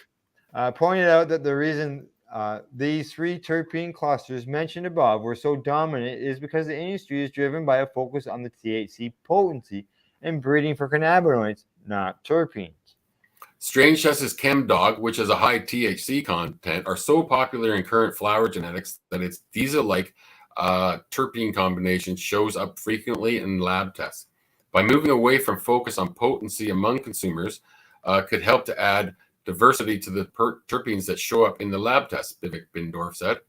pointed out that the reason these 3 terpene clusters mentioned above were so dominant is because the industry is driven by a focus on the THC potency and breeding for cannabinoids, not terpenes. Strains such as ChemDog, which has a high THC content, are so popular in current flower genetics that its diesel-like terpene combination shows up frequently in lab tests. By moving away from focus on potency among consumers, could help to add diversity to the terpenes that show up in the lab tests, Vivek Bindorf said.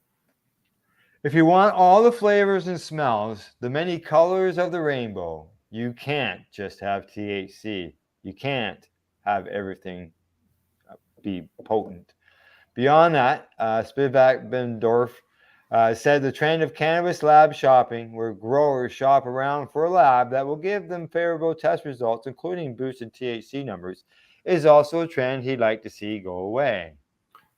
If you want all the flavors and smells, the many colors of the rainbow, you can't just have THC. You can't have everything be potent. Beyond that, Spivak Bendorf said the trend of cannabis lab shopping, where growers shop around for a lab that will give them favorable test results, including boosted THC numbers, is also a trend he'd like to see go away.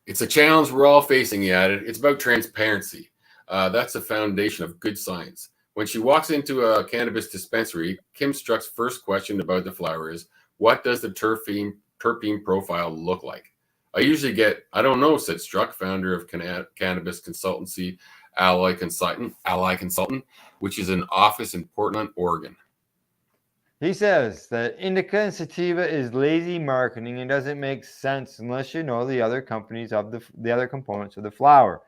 It's a challenge we're all facing, he added. It's about transparency. That's the foundation of good science. When she walks into a cannabis dispensary, Kim Struck's first question about the flower is, what does the terpene profile look like? I usually get, I don't know, said Struck, founder of cannabis consultancy Ally Consultant, which is an office in Portland, Oregon. He says that indica and sativa is lazy marketing and doesn't make sense unless you know the other companies of the other components of the flower.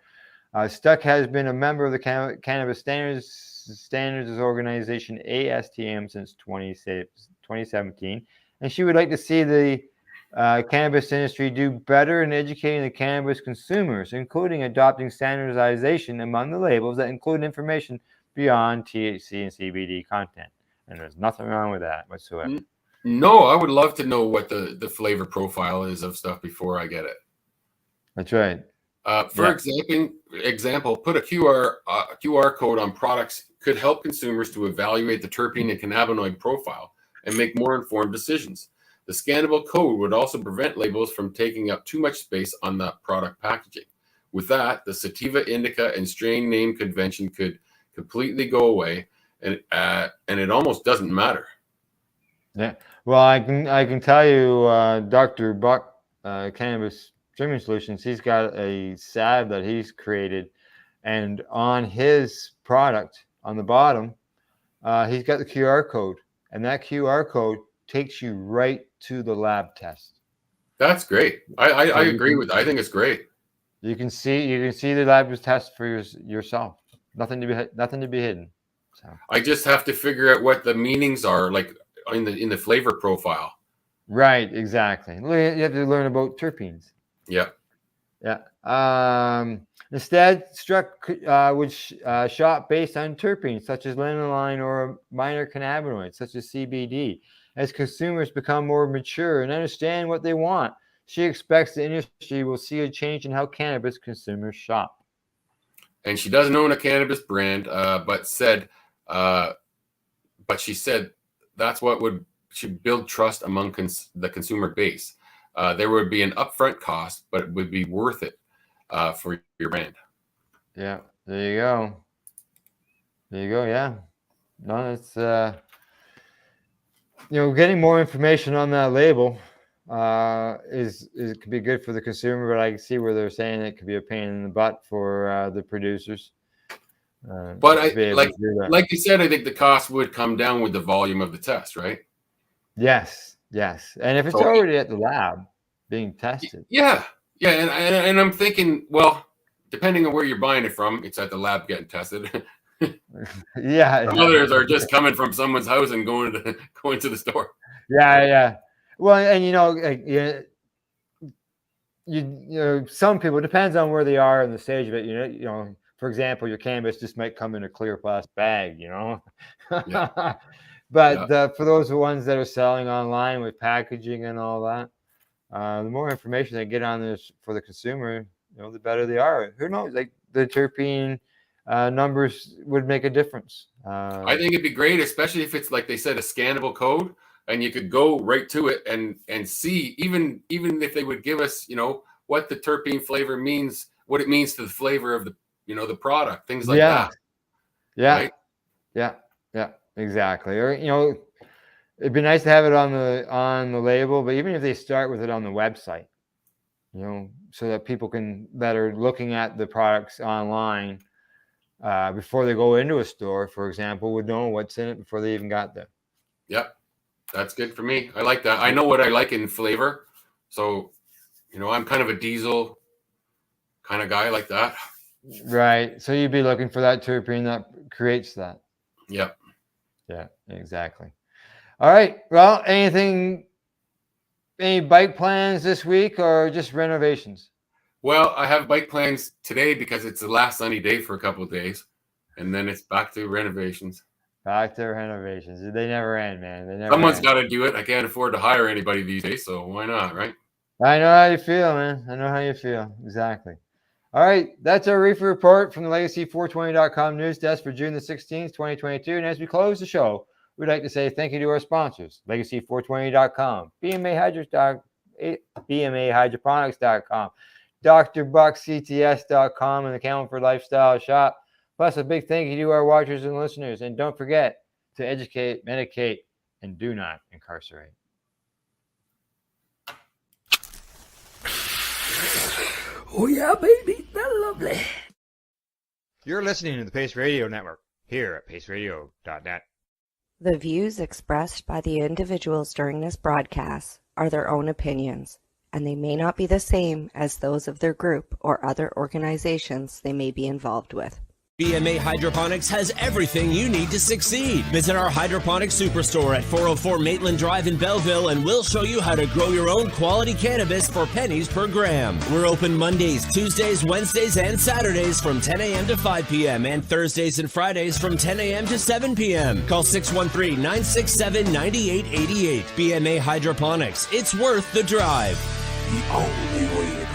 Stuck has been a member of the Cannabis Standards Organization ASTM since 2017, and she would like to see the cannabis industry do better in educating the cannabis consumers, including adopting standardization among the labels that include information beyond THC and CBD content. And there's nothing wrong with that whatsoever. No, I would love to know what the flavor profile is of stuff before I get it. That's right. For example, put a QR code on products could help consumers to evaluate the terpene and cannabinoid profile and make more informed decisions. The scannable code would also prevent labels from taking up too much space on the product packaging. With that, the sativa, indica, and strain name convention could completely go away, and it almost doesn't matter. Yeah. Well, I can tell you, Dr. Buck, Cannabis Trimming Solutions, he's got a salve that he's created, and on his product on the bottom, he's got the QR code, and that QR code takes you right to the lab test. That's great. I agree with that. I think it's great. You can see the lab test for yourself. Nothing to be hidden. So I just have to figure out what the meanings are, like in the flavor profile. Right, exactly. You have to learn about terpenes. Yeah. Yeah. Instead, Struck would shop based on terpenes such as lanolin or minor cannabinoids such as CBD. As consumers become more mature and understand what they want, she expects the industry will see a change in how cannabis consumers shop. And she doesn't own a cannabis brand, but she said that's what should build trust among the consumer base. There would be an upfront cost, but it would be worth it for your brand. Yeah, there you go. Yeah, no, it's getting more information on that label could be good for the consumer, but I can see where they're saying it could be a pain in the butt for the producers. But like you said, I think the cost would come down with the volume of the test, right? Yes, and if it's already at the lab being tested. Yeah, and I'm thinking, well, depending on where you're buying it from, it's at the lab getting tested. Yeah. Others are just coming from someone's house and going to the store. Yeah. Well, and some people, depends on where they are in the stage of it. For example, your cannabis just might come in a clear plastic bag, Yeah. But for those ones that are selling online with packaging and all that, the more information they get on this for the consumer, the better they are. Who knows? Like the terpene numbers would make a difference. I think it'd be great, especially if it's like they said, a scannable code, and you could go right to it and see, even if they would give us, what the terpene flavor means, what it means to the flavor of the product, things like that. Yeah. Right? Yeah, exactly. Or it'd be nice to have it on the label, but even if they start with it on the website, so that people that are looking at the products online before they go into a store, for example, would know what's in it before they even got there. Yep. That's good for me. I like that. I know what I like in flavor. So, I'm kind of a diesel kind of guy like that. Right. So you'd be looking for that terpene that creates that. Yep. Yeah, exactly. All right. Well, any bike plans this week or just renovations? Well, I have bike plans today because it's the last sunny day for a couple of days, and then it's back to renovations. Back to renovations. They never end, man. They never Someone's end. got to do it. I can't afford to hire anybody these days, so why not, right? I know how you feel, man. I know how you feel. Exactly. All right. That's our Reefer report from the Legacy420.com news desk for June the 16th, 2022. And as we close the show, we'd like to say thank you to our sponsors, Legacy420.com, BMA Hydroponics.com, DrBuckCTS.com, and the Camelford Lifestyle Shop. Plus, a big thank you to our watchers and listeners. And don't forget to educate, medicate, and do not incarcerate. Oh, yeah, baby. That's lovely. You're listening to the Pace Radio Network here at paceradio.net. The views expressed by the individuals during this broadcast are their own opinions, and they may not be the same as those of their group or other organizations they may be involved with. BMA Hydroponics has everything you need to succeed. Visit our hydroponics superstore at 404 Maitland Drive in Belleville, and we'll show you how to grow your own quality cannabis for pennies per gram. We're open Mondays, Tuesdays, Wednesdays, and Saturdays from 10 a.m. to 5 p.m. and Thursdays and Fridays from 10 a.m. to 7 p.m. Call 613-967-9888. BMA Hydroponics. It's worth the drive. The only way to go.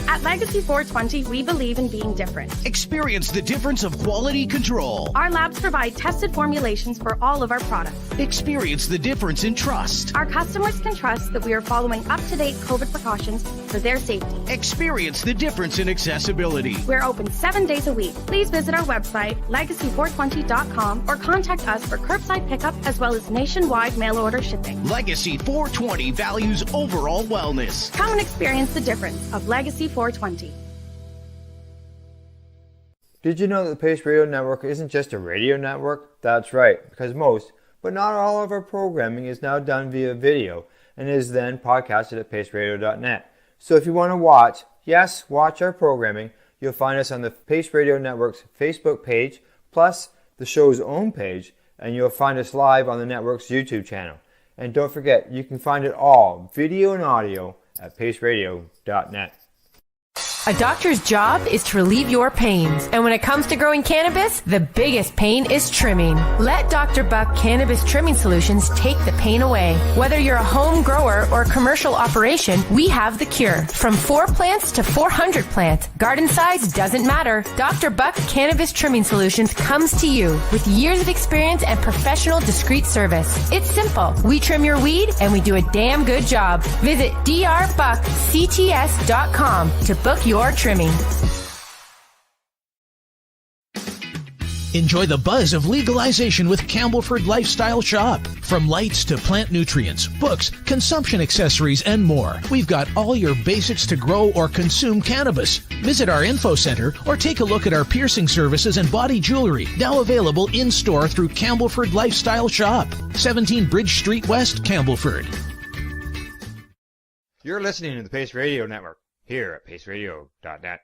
At Legacy 420, we believe in being different. Experience the difference of quality control. Our labs provide tested formulations for all of our products. Experience the difference in trust. Our customers can trust that we are following up-to-date COVID precautions for their safety. Experience the difference in accessibility. We're open 7 days a week. Please visit our website, legacy420.com, or contact us for curbside pickup as well as nationwide mail order shipping. Legacy 420 values overall wellness. Come and experience the difference of Legacy 420. Did you know that the Pace Radio Network isn't just a radio network? That's right, because most, but not all of our programming is now done via video and is then podcasted at paceradio.net. So if you want to watch our programming, you'll find us on the Pace Radio Network's Facebook page, plus the show's own page, and you'll find us live on the network's YouTube channel. And don't forget, you can find it all, video and audio, at paceradio.net. A doctor's job is to relieve your pains. And when it comes to growing cannabis, the biggest pain is trimming. Let Dr. Buck Cannabis Trimming Solutions take the pain away. Whether you're a home grower or a commercial operation, we have the cure. From 4 plants to 400 plants, garden size doesn't matter. Dr. Buck Cannabis Trimming Solutions comes to you with years of experience and professional discreet service. It's simple. We trim your weed and we do a damn good job. Visit drbuckcts.com to book your trimming. Enjoy the buzz of legalization with Campbellford Lifestyle Shop. From lights to plant nutrients, books, consumption accessories, and more, we've got all your basics to grow or consume cannabis. Visit our info center or take a look at our piercing services and body jewelry, now available in-store through Campbellford Lifestyle Shop, 17 Bridge Street West, Campbellford. You're listening to the Pace Radio Network here at paceradio.net.